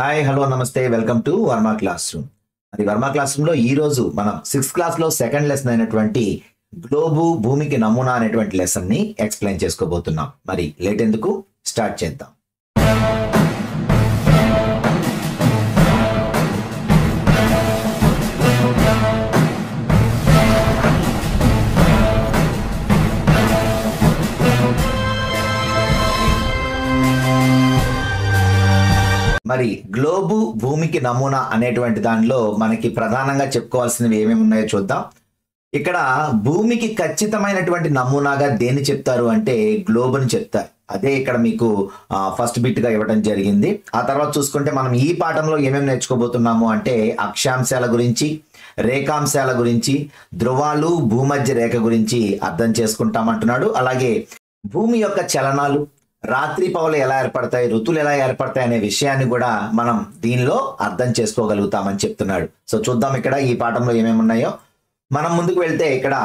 Hi hello నమస్తే welcome to Varma class room. మరి Varma class room లో ఈ రోజు మనం 6th క్లాస్ లో సెకండ్ లెసన్ అయినటువంటి గ్లోబు భూమికి నమూనా అనేటువంటి లెసన్ ని ఎక్స్ప్లెయిన్ చేసుకోబోతున్నాం. మరి లేట్ ఎందుకు స్టార్ట్ చేద్దాం. మరి గ్లోబు భూమికి నమూనా అనేటువంటి దానిలో మనకి ప్రధానంగా చెప్పుకోవాల్సినవి ఏమేమి ఉన్నాయో చూద్దాం. ఇక్కడ భూమికి ఖచ్చితమైనటువంటి నమూనాగా దేన్ని చెప్తారు అంటే గ్లోబ్ అని చెప్తారు. అదే ఇక్కడ మీకు ఫస్ట్ బిట్ గా ఇవ్వడం జరిగింది. ఆ తర్వాత చూసుకుంటే మనం ఈ పాఠంలో ఏమేమి నేర్చుకోబోతున్నాము అంటే అక్షాంశాల గురించి, రేఖాంశాల గురించి, ధ్రువాలు, భూమధ్య రేఖ గురించి అర్థం చేసుకుంటామంటున్నాడు. అలాగే భూమి యొక్క చలనాలు, రాత్రి పగలు ఎలా ఏర్పడతాయి, ఋతువులు ఎలా ఏర్పడతాయి అనే విషయాన్ని కూడా మనం దీనిలో అర్థం చేసుకోగలుగుతామని చెప్తున్నాడు. సో చూద్దాం ఇక్కడ ఈ పాఠంలో ఏమేమి ఉన్నాయో. మనం ముందుకు వెళ్తే ఇక్కడ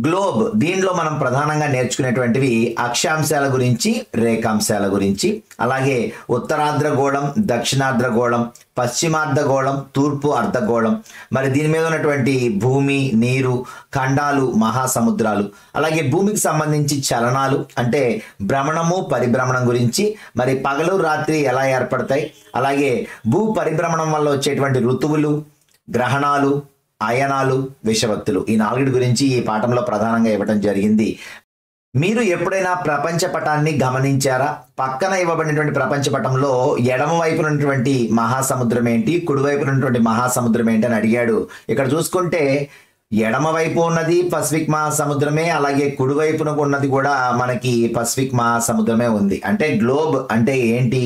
గ్లోబ్ దీనిలో మనం ప్రధానంగా నేర్చుకునేటువంటివి అక్షాంశాల గురించి, రేఖాంశాల గురించి, అలాగే ఉత్తరార్ధగోళం, దక్షిణార్ధగోళం, పశ్చిమార్ధగోళం, తూర్పు అర్ధగోళం, మరి దీని మీద ఉన్నటువంటి భూమి, నీరు, ఖండాలు, మహాసముద్రాలు, అలాగే భూమికి సంబంధించి చలనాలు అంటే భ్రమణము, పరిభ్రమణం గురించి, మరి పగలు రాత్రి ఎలా ఏర్పడతాయి, అలాగే భూ పరిభ్రమణం వల్ల వచ్చేటువంటి ఋతువులు, గ్రహణాలు, అయనాలు, విషవత్తులు, ఈ నాలుగిటి గురించి ఈ పాఠంలో ప్రధానంగా ఇవ్వడం జరిగింది. మీరు ఎప్పుడైనా ప్రపంచ పటాన్ని గమనించారా? పక్కన ఇవ్వబడినటువంటి ప్రపంచ పటంలో ఎడమ వైపు ఉన్నటువంటి మహాసముద్రం ఏంటి, కుడివైపు ఉన్నటువంటి మహాసముద్రం ఏంటి అని అడిగాడు. ఇక్కడ చూసుకుంటే ఎడమ వైపు ఉన్నది పసిఫిక్ మహాసముద్రమే, అలాగే కుడివైపున ఉన్నది కూడా మనకి పసిఫిక్ మహాసముద్రమే ఉంది. అంటే గ్లోబ్ అంటే ఏంటి?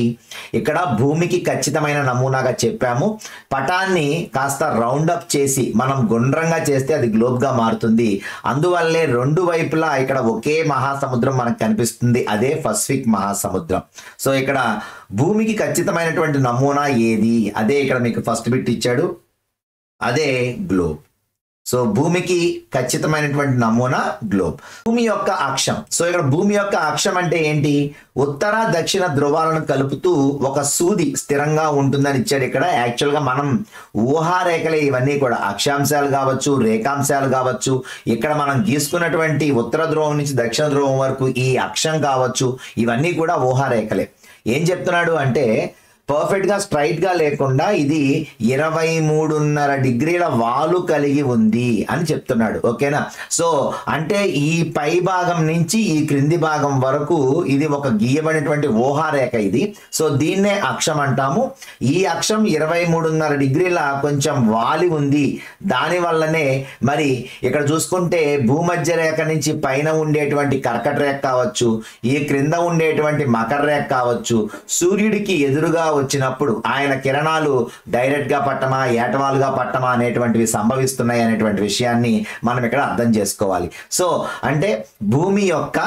ఇక్కడ భూమికి ఖచ్చితమైన నమూనాగా చెప్పాము. పటాన్ని కాస్త రౌండ్ అప్ చేసి మనం గుండ్రంగా చేస్తే అది గ్లోబ్ గా మారుతుంది. అందువల్లే రెండు వైపులా ఇక్కడ ఒకే మహాసముద్రం మనకు కనిపిస్తుంది, అదే పసిఫిక్ మహాసముద్రం. సో ఇక్కడ భూమికి ఖచ్చితమైనటువంటి నమూనా ఏది? అదే ఇక్కడ మీకు ఫస్ట్ బిట్ ఇచ్చాడు, అదే గ్లోబ్. సో భూమికి ఖచ్చితమైనటువంటి నమూనా గ్లోబ్. భూమి యొక్క అక్షం. సో ఇక్కడ భూమి యొక్క అక్షం అంటే ఏంటి? ఉత్తర దక్షిణ ధ్రువాలను కలుపుతూ ఒక సూది స్థిరంగా ఉంటుందని ఇచ్చాడు. ఇక్కడ యాక్చువల్గా మనం ఊహారేఖలే ఇవన్నీ కూడా, అక్షాంశాలు కావచ్చు, రేఖాంశాలు కావచ్చు. ఇక్కడ మనం గీసుకున్నటువంటి ఉత్తర ధ్రువం నుంచి దక్షిణ ధ్రువం వరకు ఈ అక్షం కావచ్చు, ఇవన్నీ కూడా ఊహారేఖలే. ఏం చెప్తున్నాడు అంటే పర్ఫెక్ట్ గా స్ట్రైట్ గా లేకుండా ఇది 23.5 డిగ్రీల వాలు కలిగి ఉంది అని చెప్తున్నాడు. ఓకేనా? సో అంటే ఈ పై భాగం నుంచి ఈ క్రింది భాగం వరకు ఇది ఒక గీయబడినటువంటి ఊహారేఖ ఇది. సో దీన్నే అక్షం అంటాము. ఈ అక్షం 23.5 డిగ్రీల కొంచెం వాలి ఉంది. దాని వల్లనే మరి ఇక్కడ చూసుకుంటే భూమధ్య రేఖ నుంచి పైన ఉండేటువంటి కర్కట రేఖ కావచ్చు, ఈ క్రింద ఉండేటువంటి మకర రేఖ కావచ్చు, సూర్యుడికి ఎదురుగా వచ్చినప్పుడు ఆయన కిరణాలు డైరెక్ట్ గా పట్టమా, ఏటవాలుగా పట్టమా అనేటువంటివి సంభవిస్తున్నాయి అనేటువంటి విషయాన్ని మనం ఇక్కడ అర్థం చేసుకోవాలి. సో అంటే భూమి యొక్క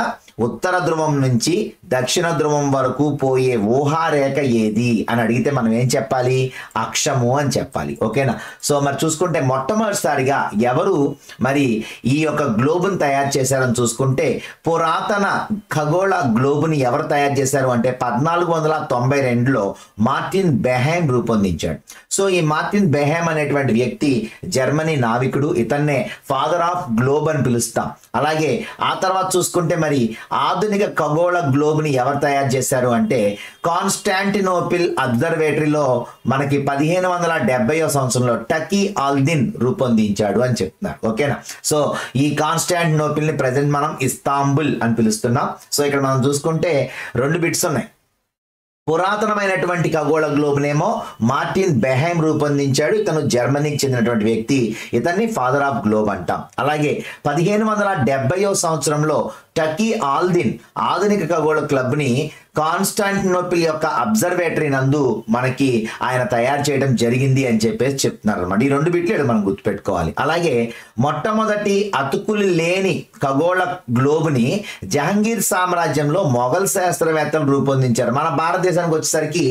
ఉత్తర ధ్రువం నుంచి దక్షిణ ధ్రువం వరకు పోయే ఊహారేఖ ఏది అని అడిగితే మనం ఏం చెప్పాలి? అక్షము అని చెప్పాలి. ఓకేనా? సో మరి చూసుకుంటే మొట్టమొదటిసారిగా ఎవరు మరి ఈ యొక్క గ్లోబుని తయారు చేశారని చూసుకుంటే పురాతన ఖగోళ గ్లోబుని ఎవరు తయారు చేశారు అంటే 1492లో మార్టిన్ బెహైమ్ రూపొందించాడు. సో ఈ మార్టిన్ బెహైమ్ అనేటువంటి వ్యక్తి జర్మనీ నావికుడు. ఇతన్నే ఫాదర్ ఆఫ్ గ్లోబ్ అని పిలుస్తాం. అలాగే ఆ తర్వాత చూసుకుంటే మరి ఆధునిక ఖగోళ గ్లోబ్ని ఎవరు తయారు చేశారు అంటే కాన్స్టాంటినోపిల్ అబ్జర్వేటరీలో మనకి 1570వ సంవత్సరంలో టకీ ఆల్దిన్ రూపొందించాడు అని చెప్తున్నారు. ఓకేనా? సో ఈ కాన్స్టాంటినోపిల్ ని ప్రజెంట్ మనం ఇస్తాంబుల్ అని పిలుస్తున్నాం. సో ఇక్కడ మనం చూసుకుంటే 2 బిట్స్ ఉన్నాయి. పురాతనమైనటువంటి ఖగోళ గ్లోబ్నేమో మార్టిన్ బెహైమ్ రూపొందించాడు. ఇతను జర్మనీకి చెందినటువంటి వ్యక్తి. ఇతన్ని ఫాదర్ ఆఫ్ గ్లోబ్ అంటాం. అలాగే 1570వ సంవత్సరంలో టకీ ఆల్దిన్ ఆధునిక ఖగోళ క్లబ్ని కాన్స్టాంటినోపిల్ యొక్క అబ్జర్వేటరీ నందు మనకి ఆయన తయారు చేయడం జరిగింది అని చెప్పేసి చెప్తున్నారు అన్నమాట. ఈ 2 బిట్లు మనం గుర్తుపెట్టుకోవాలి. అలాగే మొట్టమొదటి అతుకులు లేని ఖగోళ గ్లోబ్ని జహంగీర్ సామ్రాజ్యంలో మొఘల్ శాస్త్రవేత్తలు రూపొందించారు. మన భారతదేశానికి వచ్చేసరికి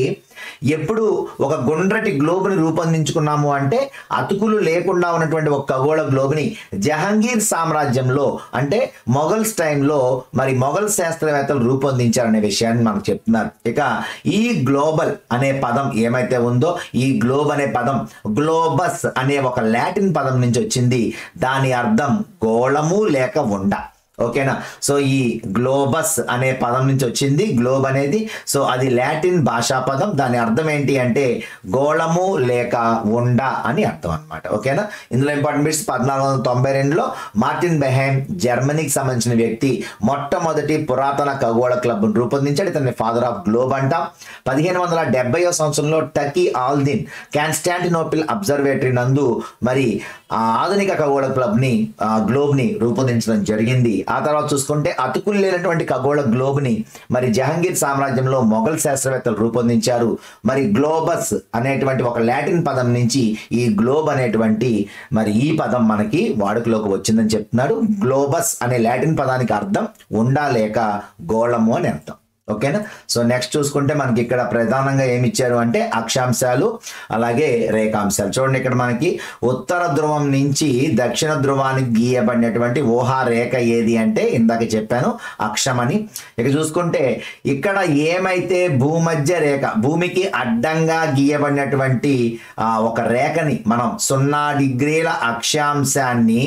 ఎప్పుడు ఒక గుండ్రటి గ్లోబ్ని రూపొందించుకున్నాము అంటే అతుకులు లేకుండా ఉన్నటువంటి ఒక ఖగోళ గ్లోబ్ని జహంగీర్ సామ్రాజ్యంలో అంటే మొఘల్స్ టైంలో మరి మొఘల్ శాస్త్రవేత్తలు రూపొందించారనే విషయాన్ని మనకు చెప్తున్నారు. ఇక ఈ గ్లోబల్ అనే పదం ఏమైతే ఉందో ఈ గ్లోబ్ అనే పదం గ్లోబస్ అనే ఒక లాటిన్ పదం నుంచి వచ్చింది. దాని అర్థం గోళము లేక ఉండ. ఓకేనా. సో ఈ గ్లోబస్ అనే పదం నుంచి వచ్చింది గ్లోబ్ అనేది. సో అది లాటిన్ భాషా పదం. దాని అర్థం ఏంటి అంటే గోళము లేక ఉండ అని అర్థం అనమాట. ఓకేనా. ఇందులో ఇంపార్టెంట్ బిట్స్ 1492లో మార్టిన్ బెహైమ్ జర్మనీకి సంబంధించిన వ్యక్తి మొట్టమొదటి పురాతన ఖగోళ క్లబ్ రూపొందించాడు. ఇతన్ని ఫాదర్ ఆఫ్ గ్లోబ్ అంటాం. 1570వ సంవత్సరంలో టకీ ఆల్దిన్ కాన్స్టాంటినోపిల్ అబ్జర్వేటరీ నందు మరి ఆధునిక ఖగోళ గ్లోబ్ని రూపొందించడం జరిగింది. ఆ తర్వాత చూసుకుంటే అతుకులు లేనటువంటి ఖగోళ గ్లోబ్ని మరి జహంగీర్ సామ్రాజ్యంలో మొఘల్ శాస్త్రవేత్తలు రూపొందించారు. మరి గ్లోబస్ అనేటువంటి ఒక లాటిన్ పదం నుంచి ఈ గ్లోబ్ అనేటువంటి మరి ఈ పదం మనకి వాడుకలోకి వచ్చిందని చెప్తున్నాడు. గ్లోబస్ అనే లాటిన్ పదానికి అర్థం ఉండా లేక గోళము అని అర్థం. ఓకేనా. సో నెక్స్ట్ చూసుకుంటే మనకి ఇక్కడ ప్రధానంగా ఏమి ఇచ్చారు అంటే అక్షాంశాలు అలాగే రేఖాంశాలు. చూడండి ఇక్కడ మనకి ఉత్తర ధ్రువం నుంచి దక్షిణ ధ్రువానికి గీయబడినటువంటి ఊహా రేఖ ఏది అంటే ఇందాక చెప్పాను అక్షం అని. ఇక చూసుకుంటే ఇక్కడ ఏమైతే భూమధ్య రేఖ భూమికి అడ్డంగా గీయబడినటువంటి ఒక రేఖని మనం 0 డిగ్రీల అక్షాంశాన్ని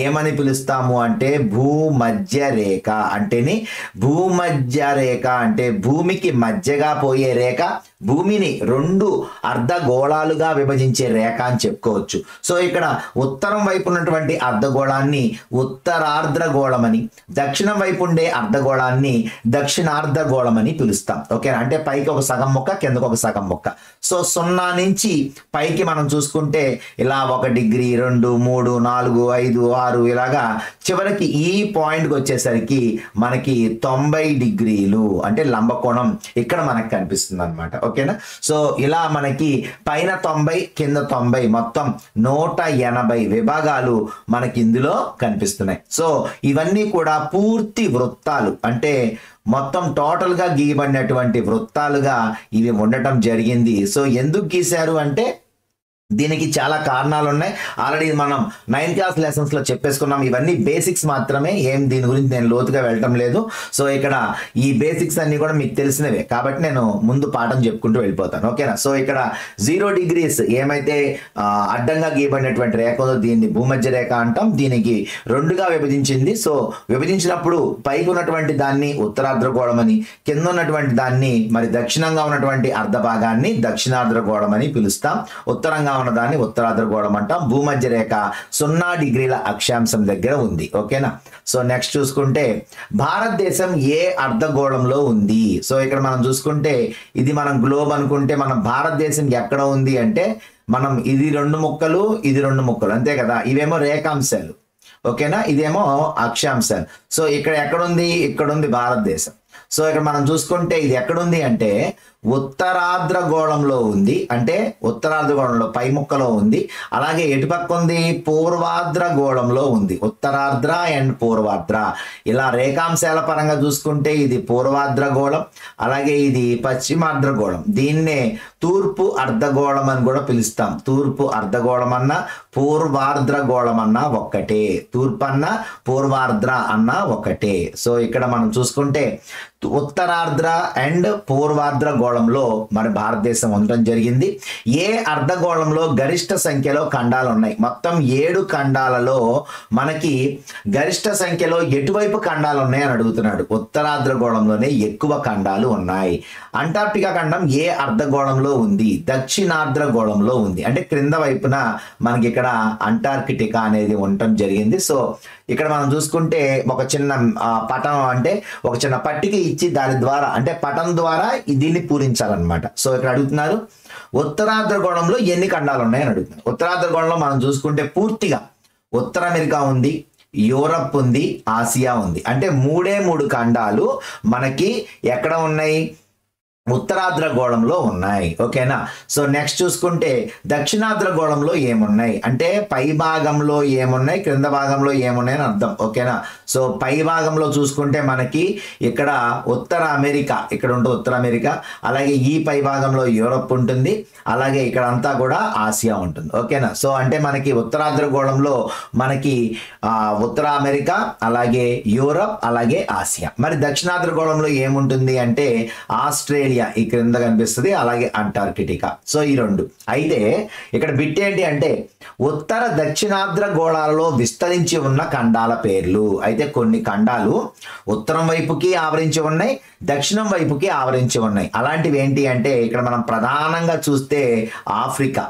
ఏమని పిలుస్తాము అంటే భూమధ్య రేఖ అంటేని భూమధ్య రేఖ అంటే భూమికి మధ్యగా పోయే రేఖ, భూమిని 2 అర్ధగోళాలుగా విభజించే రేఖ అని చెప్పుకోవచ్చు. సో ఇక్కడ ఉత్తరం వైపు ఉన్నటువంటి అర్ధగోళాన్ని ఉత్తరార్ధగోళం అని, దక్షిణం వైపు ఉండే అర్ధగోళాన్ని దక్షిణార్ధగోళం అని పిలుస్తాం. ఓకేనా. అంటే పైకి ఒక సగం ముక్క కిందకు ఒక సగం ముక్క. సో 0 నుంచి పైకి మనం చూసుకుంటే ఇలా 1 డిగ్రీ 2 3 4 5 6 ఇలాగా చివరికి ఈ పాయింట్కి వచ్చేసరికి మనకి 90 డిగ్రీలు అంటే లంబకోణం ఇక్కడ మనకు కనిపిస్తుంది అనమాట. ఓకేనా. సో ఇలా మనకి పైన 90 కింద 90 మొత్తం 180 విభాగాలు మనకి ఇందులో కనిపిస్తున్నాయి. సో ఇవన్నీ కూడా పూర్తి వృత్తాలు అంటే మొత్తం టోటల్ గా గీయబడినటువంటి వృత్తాలుగా ఇవి ఉండటం జరిగింది. సో ఎందుకు గీశారు అంటే దీనికి చాలా కారణాలు ఉన్నాయి. ఆల్రెడీ మనం 9th క్లాస్ లెసన్స్ లో చెప్పేసుకున్నాం. ఇవన్నీ బేసిక్స్ మాత్రమే, ఏం దీని గురించి నేను లోతుగా వెళ్ళటం లేదు. సో ఇక్కడ ఈ బేసిక్స్ అన్ని కూడా మీకు తెలిసినవే కాబట్టి నేను ముందు పాఠం చెప్పుకుంటూ వెళ్ళిపోతాను. ఓకేనా. సో ఇక్కడ 0 డిగ్రీస్ ఏమైతే అడ్డంగా గీయబడినటువంటి రేఖ ఉందో దీన్ని భూమధ్య రేఖ అంటాం. దీనికి 2గా విభజించింది. సో విభజించినప్పుడు పైకి ఉన్నటువంటి దాన్ని ఉత్తరార్ధగోళం అని, కింద ఉన్నటువంటి దాన్ని మరి దక్షిణంగా ఉన్నటువంటి అర్ధ భాగాన్ని దక్షిణార్ధగోళం అని పిలుస్తాం. ఉత్తరంగా ఉన్నదాన్ని ఉత్తరార్ధగోళం అంటాం. భూమధ్య రేఖ 0 డిగ్రీల అక్షాంశం దగ్గర ఉంది. ఓకేనా. సో నెక్స్ట్ చూసుకుంటే భారతదేశం ఏ అర్ధగోళంలో ఉంది. సో ఇక్కడ మనం చూసుకుంటే ఇది మనం గ్లోబ్ అనుకుంటే మన భారతదేశం ఎక్కడ ఉంది అంటే మనం ఇది 2 ముక్కలు ఇది 2 ముక్కలు అంతే కదా. ఇవేమో రేఖాంశాలు. ఓకేనా. ఇదేమో అక్షాంశాలు. సో ఇక్కడ ఎక్కడుంది ఇక్కడ ఉంది భారతదేశం. సో ఇక్కడ మనం చూసుకుంటే ఇది ఎక్కడుంది అంటే ఉత్తరార్ధగోళంలో ఉంది. అంటే ఉత్తరార్ధగోళంలో పై ముక్కలో ఉంది. అలాగే ఎటుపక్క ఉంది పూర్వార్ధగోళంలో ఉంది. ఉత్తరార్ధ అండ్ పూర్వార్ధ ఇలా రేఖాంశాల పరంగా చూసుకుంటే ఇది పూర్వార్ధగోళం, అలాగే ఇది పశ్చిమార్ధగోళం. దీన్నే తూర్పు అర్ధగోళం అని కూడా పిలుస్తాం. తూర్పు అర్ధగోళం అన్న పూర్వార్ధగోళం అన్న ఒక్కటే, తూర్పు అన్న పూర్వార్ధ అన్న ఒకటే. సో ఇక్కడ మనం చూసుకుంటే ఉత్తరార్ధ అండ్ పూర్వార్ధ గోళంలో మన భారతదేశం ఉండటం జరిగింది. ఏ అర్ధగోళంలో గరిష్ట సంఖ్యలో ఖండాలు ఉన్నాయి. మొత్తం 7 ఖండాలలో మనకి గరిష్ట సంఖ్యలో ఎటువైపు ఖండాలు ఉన్నాయి అని అడుగుతున్నాడు. ఉత్తరార్ధగోళంలోనే ఎక్కువ ఖండాలు ఉన్నాయి. అంటార్క్టికా ఖండం ఏ అర్ధగోళంలో ఉంది? దక్షిణార్ధగోళంలో ఉంది. అంటే క్రింద వైపున మనకి ఇక్కడ అంటార్కిటికా అనేది ఉండటం జరిగింది. సో ఇక్కడ మనం చూసుకుంటే ఒక చిన్న పటం అంటే ఒక చిన్న పట్టిక ఇచ్చి దాని ద్వారా అంటే పటం ద్వారా దీన్ని పూరించాలన్నమాట. సో ఇక్కడ అడుగుతున్నారు ఉత్తరార్ధగోళంలో ఎన్ని ఖండాలు ఉన్నాయని అడుగుతున్నారు. ఉత్తరార్ధగోళంలో మనం చూసుకుంటే పూర్తిగా ఉత్తర అమెరికా ఉంది, యూరప్ ఉంది, ఆసియా ఉంది. అంటే 3 ఖండాలు మనకి ఎక్కడ ఉన్నాయి? ఉత్తరార్ధగోళంలో ఉన్నాయి. ఓకేనా. సో నెక్స్ట్ చూసుకుంటే దక్షిణార్ధగోళంలో ఏమున్నాయి అంటే పై భాగంలో ఏమున్నాయి, క్రింద భాగంలో ఏమున్నాయి అని అర్థం. ఓకేనా. సో పై భాగంలో చూసుకుంటే మనకి ఇక్కడ ఉత్తర అమెరికా, ఇక్కడ ఉంటుంది ఉత్తర అమెరికా, అలాగే ఈ పై భాగంలో యూరప్ ఉంటుంది, అలాగే ఇక్కడ అంతా కూడా ఆసియా ఉంటుంది. ఓకేనా. సో అంటే మనకి ఉత్తరార్ధగోళంలో మనకి ఉత్తర అమెరికా, అలాగే యూరప్, అలాగే ఆసియా. మరి దక్షిణార్ధగోళంలో ఏముంటుంది అంటే ఆస్ట్రేలియా ఈ క్రింద కనిపిస్తుంది, అలాగే అంటార్కిటికా. సో ఈ రెండు. అయితే ఇక్కడ బిట్ ఏంటి అంటే ఉత్తర దక్షిణార్ధగోళాలలో విస్తరించి ఉన్న ఖండాల పేర్లు. అయితే కొన్ని ఖండాలు ఉత్తరం వైపుకి ఆవరించి ఉన్నాయి, దక్షిణం వైపుకి ఆవరించి ఉన్నాయి. అలాంటివి ఏంటి అంటే ఇక్కడ మనం ప్రధానంగా చూస్తే ఆఫ్రికా,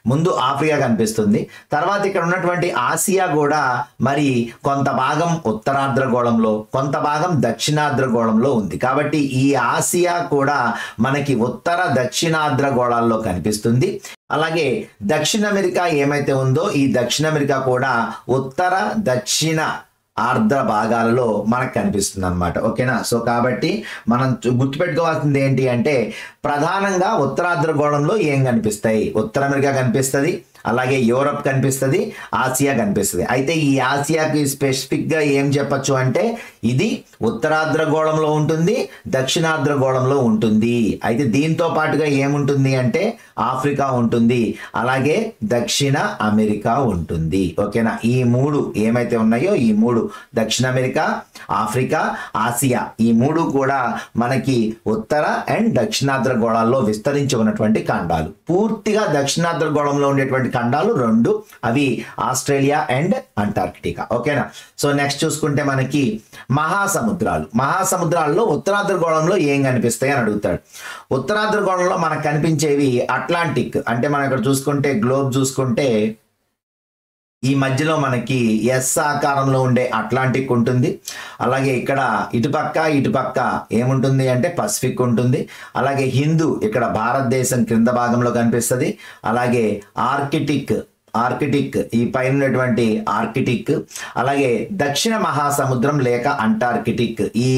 ముందు ఆఫ్రికా కనిపిస్తుంది, తర్వాత ఇక్కడ ఉన్నటువంటి ఆసియా కూడా మరి కొంత భాగం ఉత్తరార్ధగోళంలో, కొంత భాగం దక్షిణార్ధగోళంలో ఉంది. కాబట్టి ఈ ఆసియా కూడా మనకి ఉత్తర దక్షిణార్ధగోళాల్లో కనిపిస్తుంది. అలాగే దక్షిణ అమెరికా ఏమైతే ఉందో ఈ దక్షిణ అమెరికా కూడా ఉత్తర దక్షిణ ఆర్ద్ర భాగాలలో మనకు కనిపిస్తుంది అనమాట. ఓకేనా. సో కాబట్టి మనం గుర్తుపెట్టుకోవాల్సింది ఏంటి అంటే ప్రధానంగా ఉత్తరార్ధగోళంలో ఏం కనిపిస్తాయి, ఉత్తర అమెరికా కనిపిస్తుంది, అలాగే యూరప్ కనిపిస్తుంది, ఆసియా కనిపిస్తుంది. అయితే ఈ ఆసియాకి స్పెసిఫిక్గా ఏం చెప్పచ్చు అంటే ఇది ఉత్తరార్ధగోళంలో ఉంటుంది, దక్షిణార్ధగోళంలో ఉంటుంది. అయితే దీంతో పాటుగా ఏముంటుంది అంటే ఆఫ్రికా ఉంటుంది, అలాగే దక్షిణ అమెరికా ఉంటుంది. ఓకేనా. ఈ మూడు ఏమైతే ఉన్నాయో ఈ మూడు దక్షిణ అమెరికా, ఆఫ్రికా, ఆసియా ఈ మూడు కూడా మనకి ఉత్తర అండ్ దక్షిణార్ధగోళాల్లో విస్తరించి ఉన్నటువంటి ఖండాలు. పూర్తిగా దక్షిణార్ధగోళంలో ఉండేటువంటి ఖండాలు రెండు, అవి ఆస్ట్రేలియా అండ్ అంటార్కిటికా. ఓకేనా. సో నెక్స్ట్ చూసుకుంటే మనకి మహాసముద్రాల్లో ఉత్తరార్ధగోళంలో ఏం కనిపిస్తాయి అని అడుగుతాడు. ఉత్తరార్ధగోళంలో మనకు కనిపించేవి అట్లాంటిక్, అంటే మనం ఇక్కడ చూసుకుంటే గ్లోబ్ చూసుకుంటే ఈ మధ్యలో మనకి ఎస్ ఆకారంలో ఉండే అట్లాంటిక్ ఉంటుంది, అలాగే ఇక్కడ ఇటుపక్క ఏముంటుంది అంటే పసిఫిక్ ఉంటుంది, అలాగే హిందూ ఇక్కడ భారతదేశం క్రింద భాగంలో కనిపిస్తుంది, అలాగే ఆర్కిటిక్ ఈ పైన ఉన్నటువంటి ఆర్కిటిక్, అలాగే దక్షిణ మహాసముద్రం లేక అంటార్కిటిక్. ఈ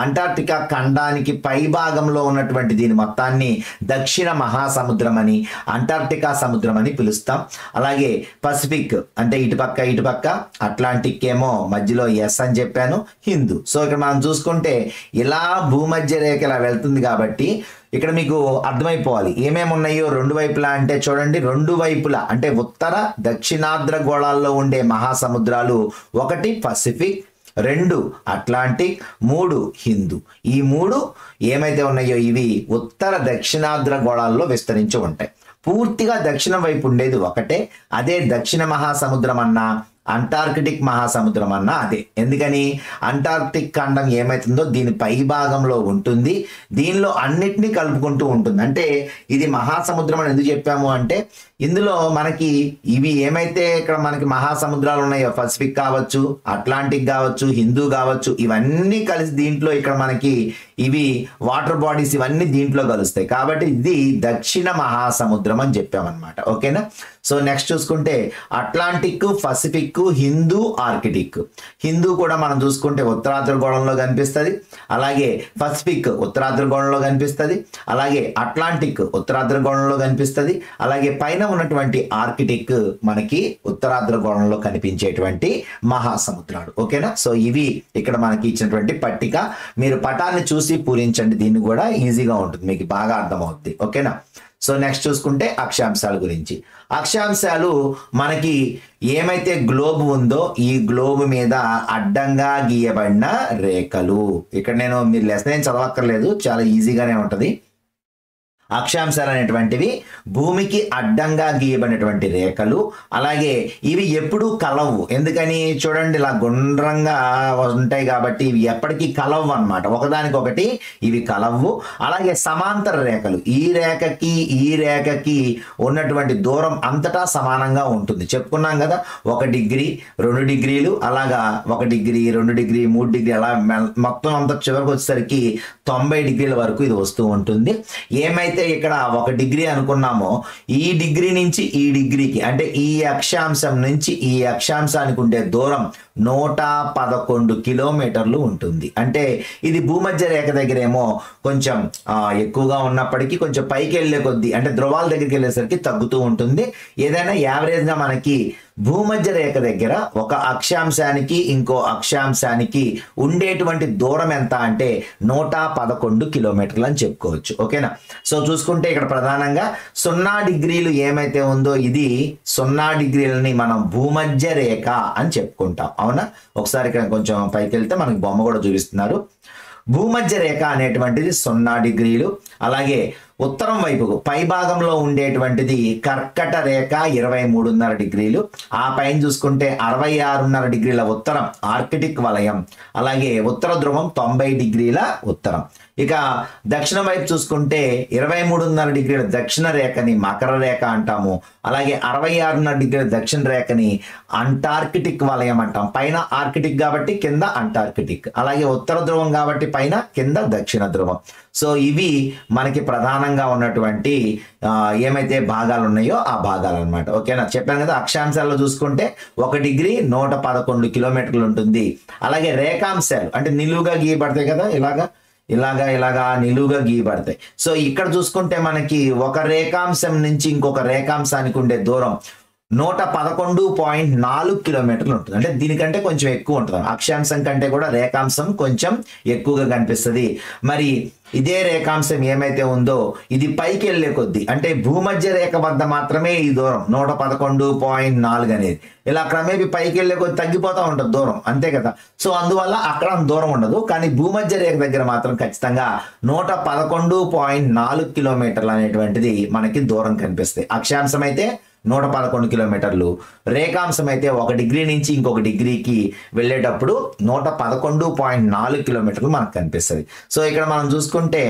అంటార్క్టికా ఖండానికి పై భాగంలో ఉన్నటువంటి దీని మొత్తాన్ని దక్షిణ మహాసముద్రం అని, అంటార్క్టికా సముద్రం అని పిలుస్తాం. అలాగే పసిఫిక్ అంటే ఇటుపక్క, అట్లాంటిక్ ఏమో మధ్యలో ఎస్ అని చెప్పాను, హిందూ. సో ఇక్కడ మనం చూసుకుంటే ఇలా భూమధ్య రేఖ ఇలా వెళ్తుంది కాబట్టి ఇక్కడ మీకు అర్థమైపోవాలి ఏమేమి ఉన్నాయో రెండు వైపులా. అంటే చూడండి, రెండు వైపులా అంటే ఉత్తర దక్షిణార్ధగోళాల్లో ఉండే మహాసముద్రాలు, ఒకటి పసిఫిక్, రెండు అట్లాంటిక్, మూడు హిందూ. ఈ మూడు ఏమైతే ఉన్నాయో ఇవి ఉత్తర దక్షిణార్ధగోళాల్లో విస్తరించి ఉంటాయి. పూర్తిగా దక్షిణం వైపు ఉండేది ఒకటే, అదే దక్షిణ మహాసముద్రం అన్నా అంటార్కిటిక్ మహాసముద్రం అన్న అదే. ఎందుకని అంటార్క్టిక్ ఖండం ఏమైతుందో దీని పై భాగంలో ఉంటుంది, దీనిలో అన్నిటినీ కలుపుకుంటూ ఉంటుంది. అంటే ఇది మహాసముద్రం అని ఎందుకు చెప్పాము అంటే ఇందులో మనకి ఇవి ఏమైతే ఇక్కడ మనకి మహాసముద్రాలు ఉన్నాయో పసిఫిక్ కావచ్చు, అట్లాంటిక్ కావచ్చు, హిందూ కావచ్చు, ఇవన్నీ కలిసి దీంట్లో ఇక్కడ మనకి ఇవి వాటర్ బాడీస్ ఇవన్నీ దీంట్లో కలుస్తాయి. కాబట్టి ఇది దక్షిణ మహాసముద్రం అని చెప్పామన్నమాట. ఓకేనా. సో నెక్స్ట్ చూసుకుంటే Atlantic, Pacific, Hindu, Arctic. Hindu కూడా మనం చూసుకుంటే ఉత్తరార్ధగోళంలో కనిపిస్తుంది, అలాగే పసిఫిక్ ఉత్తరార్ధగోళంలో కనిపిస్తుంది, అలాగే అట్లాంటిక్ ఉత్తరార్ధగోళంలో కనిపిస్తుంది, అలాగే పైన ఉన్నటువంటి ఆర్కిటిక్ మనకి ఉత్తరార్ధగోళంలో కనిపించేటువంటి మహాసముద్రాలు. ఓకేనా. సో ఇవి ఇక్కడ మనకి ఇచ్చినటువంటి పట్టిక. మీరు పటాన్ని చూసి పూరించండి, దీన్ని కూడా ఈజీగా ఉంటుంది, మీకు బాగా అర్థమవుతుంది. ఓకేనా. సో నెక్స్ట్ చూసుకుంటే అక్షాంశాల గురించి. అక్షాంశాలు మనకి ఏమైతే గ్లోబ్ ఉందో ఈ గ్లోబ్ మీద అడ్డంగా గీయబడిన రేఖలు. ఇక్కడ నేను మీరు లెసన్ ఏం చదవక్కర్లేదు, చాలా ఈజీగానే ఉంటుంది. అక్షాంశాలు అనేటువంటివి భూమికి అడ్డంగా గీయబడినటువంటి రేఖలు. అలాగే ఇవి ఎప్పుడూ కలవు, ఎందుకని చూడండి ఇలా గుండ్రంగా ఉంటాయి కాబట్టి ఇవి ఎప్పటికీ కలవు అన్నమాట, ఒకదానికొకటి ఇవి కలవు. అలాగే సమాంతర రేఖలు, ఈ రేఖకి ఉన్నటువంటి దూరం అంతటా సమానంగా ఉంటుంది. చెప్పుకున్నాం కదా, 1 డిగ్రీ 2 డిగ్రీలు, అలాగా 1 డిగ్రీ 2 డిగ్రీ 3 డిగ్రీ అలా మొత్తం అంతా చివరికి వచ్చేసరికి 90 డిగ్రీల వరకు ఇది వస్తూ ఉంటుంది. ఏమైతే ఇక్కడ 1 డిగ్రీ అనుకున్నామో ఈ డిగ్రీ నుంచి ఈ డిగ్రీకి అంటే ఈ అక్షాంశం నుంచి ఈ అక్షాంశానికి ఉండే దూరం 111 కిలోమీటర్లు ఉంటుంది. అంటే ఇది భూమధ్య రేఖ దగ్గర ఏమో కొంచెం ఎక్కువగా ఉన్నప్పటికీ కొంచెం పైకి వెళ్ళే కొద్దీ అంటే ధ్రువాల దగ్గరికి వెళ్ళేసరికి తగ్గుతూ ఉంటుంది. ఏదైనా యావరేజ్గా మనకి భూమధ్య రేఖ దగ్గర ఒక అక్షాంశానికి ఇంకో అక్షాంశానికి ఉండేటువంటి దూరం ఎంత అంటే 111 కిలోమీటర్లు అని చెప్పుకోవచ్చు. ఓకేనా. సో చూసుకుంటే ఇక్కడ ప్రధానంగా 0 డిగ్రీలు ఏమైతే ఉందో ఇది 0 డిగ్రీలని మనం భూమధ్య రేఖ అని చెప్పుకుంటాం. అవునా. ఒకసారి ఇక్కడ కొంచెం పైకి వెళ్తే మనకి బొమ్మ కూడా చూపిస్తున్నారు. భూమధ్య రేఖ అనేటువంటిది 0 డిగ్రీలు. అలాగే ఉత్తరం వైపుకు పై భాగంలో ఉండేటువంటిది కర్కట రేఖ 23.5 డిగ్రీలు. ఆ పైన చూసుకుంటే 66.5 డిగ్రీల ఉత్తరం ఆర్కిటిక్ వలయం. అలాగే ఉత్తర ధ్రువం 90 డిగ్రీల ఉత్తరం. ఇక దక్షిణ వైపు చూసుకుంటే 23.5 డిగ్రీల దక్షిణ రేఖని మకర రేఖ అంటాము. అలాగే 66.5 డిగ్రీల దక్షిణ రేఖని అంటార్కిటిక్ వలయం అంటాం. పైన ఆర్కిటిక్ కాబట్టి కింద అంటార్కిటిక్. అలాగే ఉత్తర ధ్రువం కాబట్టి పైన కింద దక్షిణ ధ్రువం. సో ఇవి మనకి ప్రధానంగా ఉన్నటువంటి ఏమైతే భాగాలు ఉన్నాయో ఆ భాగాలు అనమాట. ఓకేనా. చెప్పాను కదా, అక్షాంశాల్లో చూసుకుంటే 1 డిగ్రీ 111 కిలోమీటర్లు ఉంటుంది. అలాగే రేఖాంశాలు అంటే నిలువుగా గీయబడతాయి కదా, ఇలాగా నిలువుగా గీయబడతాయి. సో ఇక్కడ చూసుకుంటే మనకి ఒక రేఖాంశం నుంచి ఇంకొక రేఖాంశానికి ఉండే దూరం 111.4 కిలోమీటర్లు ఉంటుంది. అంటే దీనికంటే కొంచెం ఎక్కువ ఉంటుంది. అక్షాంశం కంటే కూడా రేఖాంశం కొంచెం ఎక్కువగా కనిపిస్తుంది. మరి ఇదే రేఖాంశం ఏమైతే ఉందో ఇది పైకి వెళ్ళే కొద్దీ అంటే భూమధ్య రేఖ వద్ద మాత్రమే ఈ దూరం 111.4 అనేది ఇలా క్రమేపీ పైకి వెళ్ళే కొద్దీ తగ్గిపోతూ ఉంటుంది దూరం, అంతే కదా. సో అందువల్ల అక్కడ దూరం ఉండదు. కానీ భూమధ్య రేఖ దగ్గర మాత్రం ఖచ్చితంగా 111.4 కిలోమీటర్లు అనేటువంటిది మనకి దూరం కనిపిస్తాయి. అక్షాంశం అయితే 111 కిలోమీటర్లు, రేఖాంశం అయితే 1 డిగ్రీ నుంచి ఇంకొక డిగ్రీకి వెళ్ళేటప్పుడు 111.4 కిలోమీటర్లు మనకు కనిపిస్తుంది. సో ఇక్కడ మనం చూసుకుంటే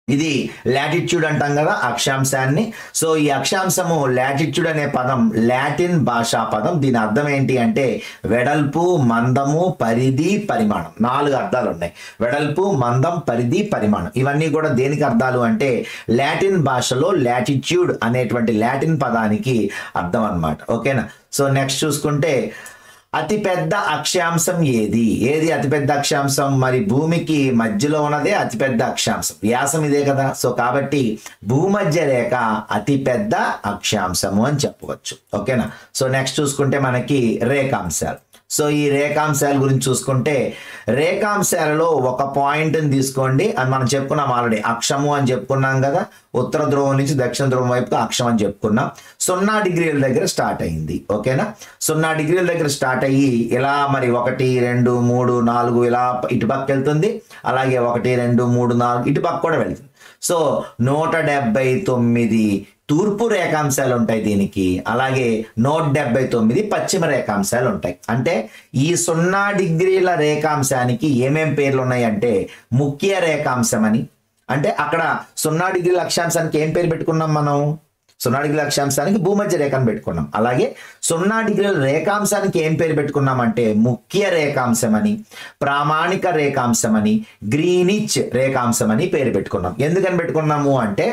ఇది లాటిట్యూడ్ అంటాం కదా అక్షాంశాన్ని. సో ఈ అక్షాంశము లాటిట్యూడ్ అనే పదం లాటిన్ భాషా పదం. దీని అర్థం ఏంటి అంటే వెడల్పు, మందము, పరిధి, పరిమాణం. 4 అర్థాలు ఉన్నాయి. వెడల్పు, మందం, పరిధి, పరిమాణం. ఇవన్నీ కూడా దేనికి అర్థాలు అంటే లాటిన్ భాషలో లాటిట్యూడ్ అనేటువంటి లాటిన్ పదానికి అర్థం అన్నమాట. ఓకేనా. సో నెక్స్ట్ చూసుకుంటే అతిపెద్ద అక్షాంశం ఏది అతిపెద్ద అక్షాంశం? మరి భూమికి మధ్యలో ఉన్నదే అతిపెద్ద అక్షాంశం. వ్యాసం ఇదే కదా. సో కాబట్టి భూమధ్య రేఖ అతిపెద్ద అక్షాంశము అని చెప్పవచ్చు. ఓకేనా. సో నెక్స్ట్ చూసుకుంటే మనకి రేఖాంశాలు. సో ఈ రేఖాంశాల గురించి చూసుకుంటే రేఖాంశాలలో ఒక పాయింట్ని తీసుకోండి. అని మనం చెప్పుకున్నాం ఆల్రెడీ, అక్షము అని చెప్పుకున్నాం కదా. ఉత్తర ధ్రువం నుంచి దక్షిణ ధ్రువం వైపుకి అక్షం అని చెప్పుకున్నాం. 0 డిగ్రీల దగ్గర స్టార్ట్ అయింది. ఓకేనా. 0 డిగ్రీల దగ్గర స్టార్ట్ అయ్యి ఇలా మరి 1, 2, 3, 4 ఇలా ఇటు పక్క వెళ్తుంది. అలాగే 1, 2, 3, 4 ఇటు పక్క కూడా వెళ్తుంది. సో 179 తూర్పు రేఖాంశాలు ఉంటాయి దీనికి. అలాగే 179 పశ్చిమ రేఖాంశాలు ఉంటాయి. అంటే ఈ 0 డిగ్రీల రేఖాంశానికి ఏమేం పేర్లు ఉన్నాయి అంటే ముఖ్య రేఖాంశం అని. అంటే అక్కడ 0 డిగ్రీల అక్షాంశానికి ఏం పేరు పెట్టుకున్నాం మనం? 0 డిగ్రీల అక్షాంశానికి భూమధ్య రేఖను పెట్టుకున్నాం. అలాగే 0 డిగ్రీల రేఖాంశానికి ఏం పేరు పెట్టుకున్నామంటే ముఖ్య రేఖాంశం అని, ప్రామాణిక రేఖాంశం అని, గ్రీనిచ్ రేఖాంశం అని పేరు పెట్టుకున్నాం. ఎందుకని పెట్టుకున్నాము అంటే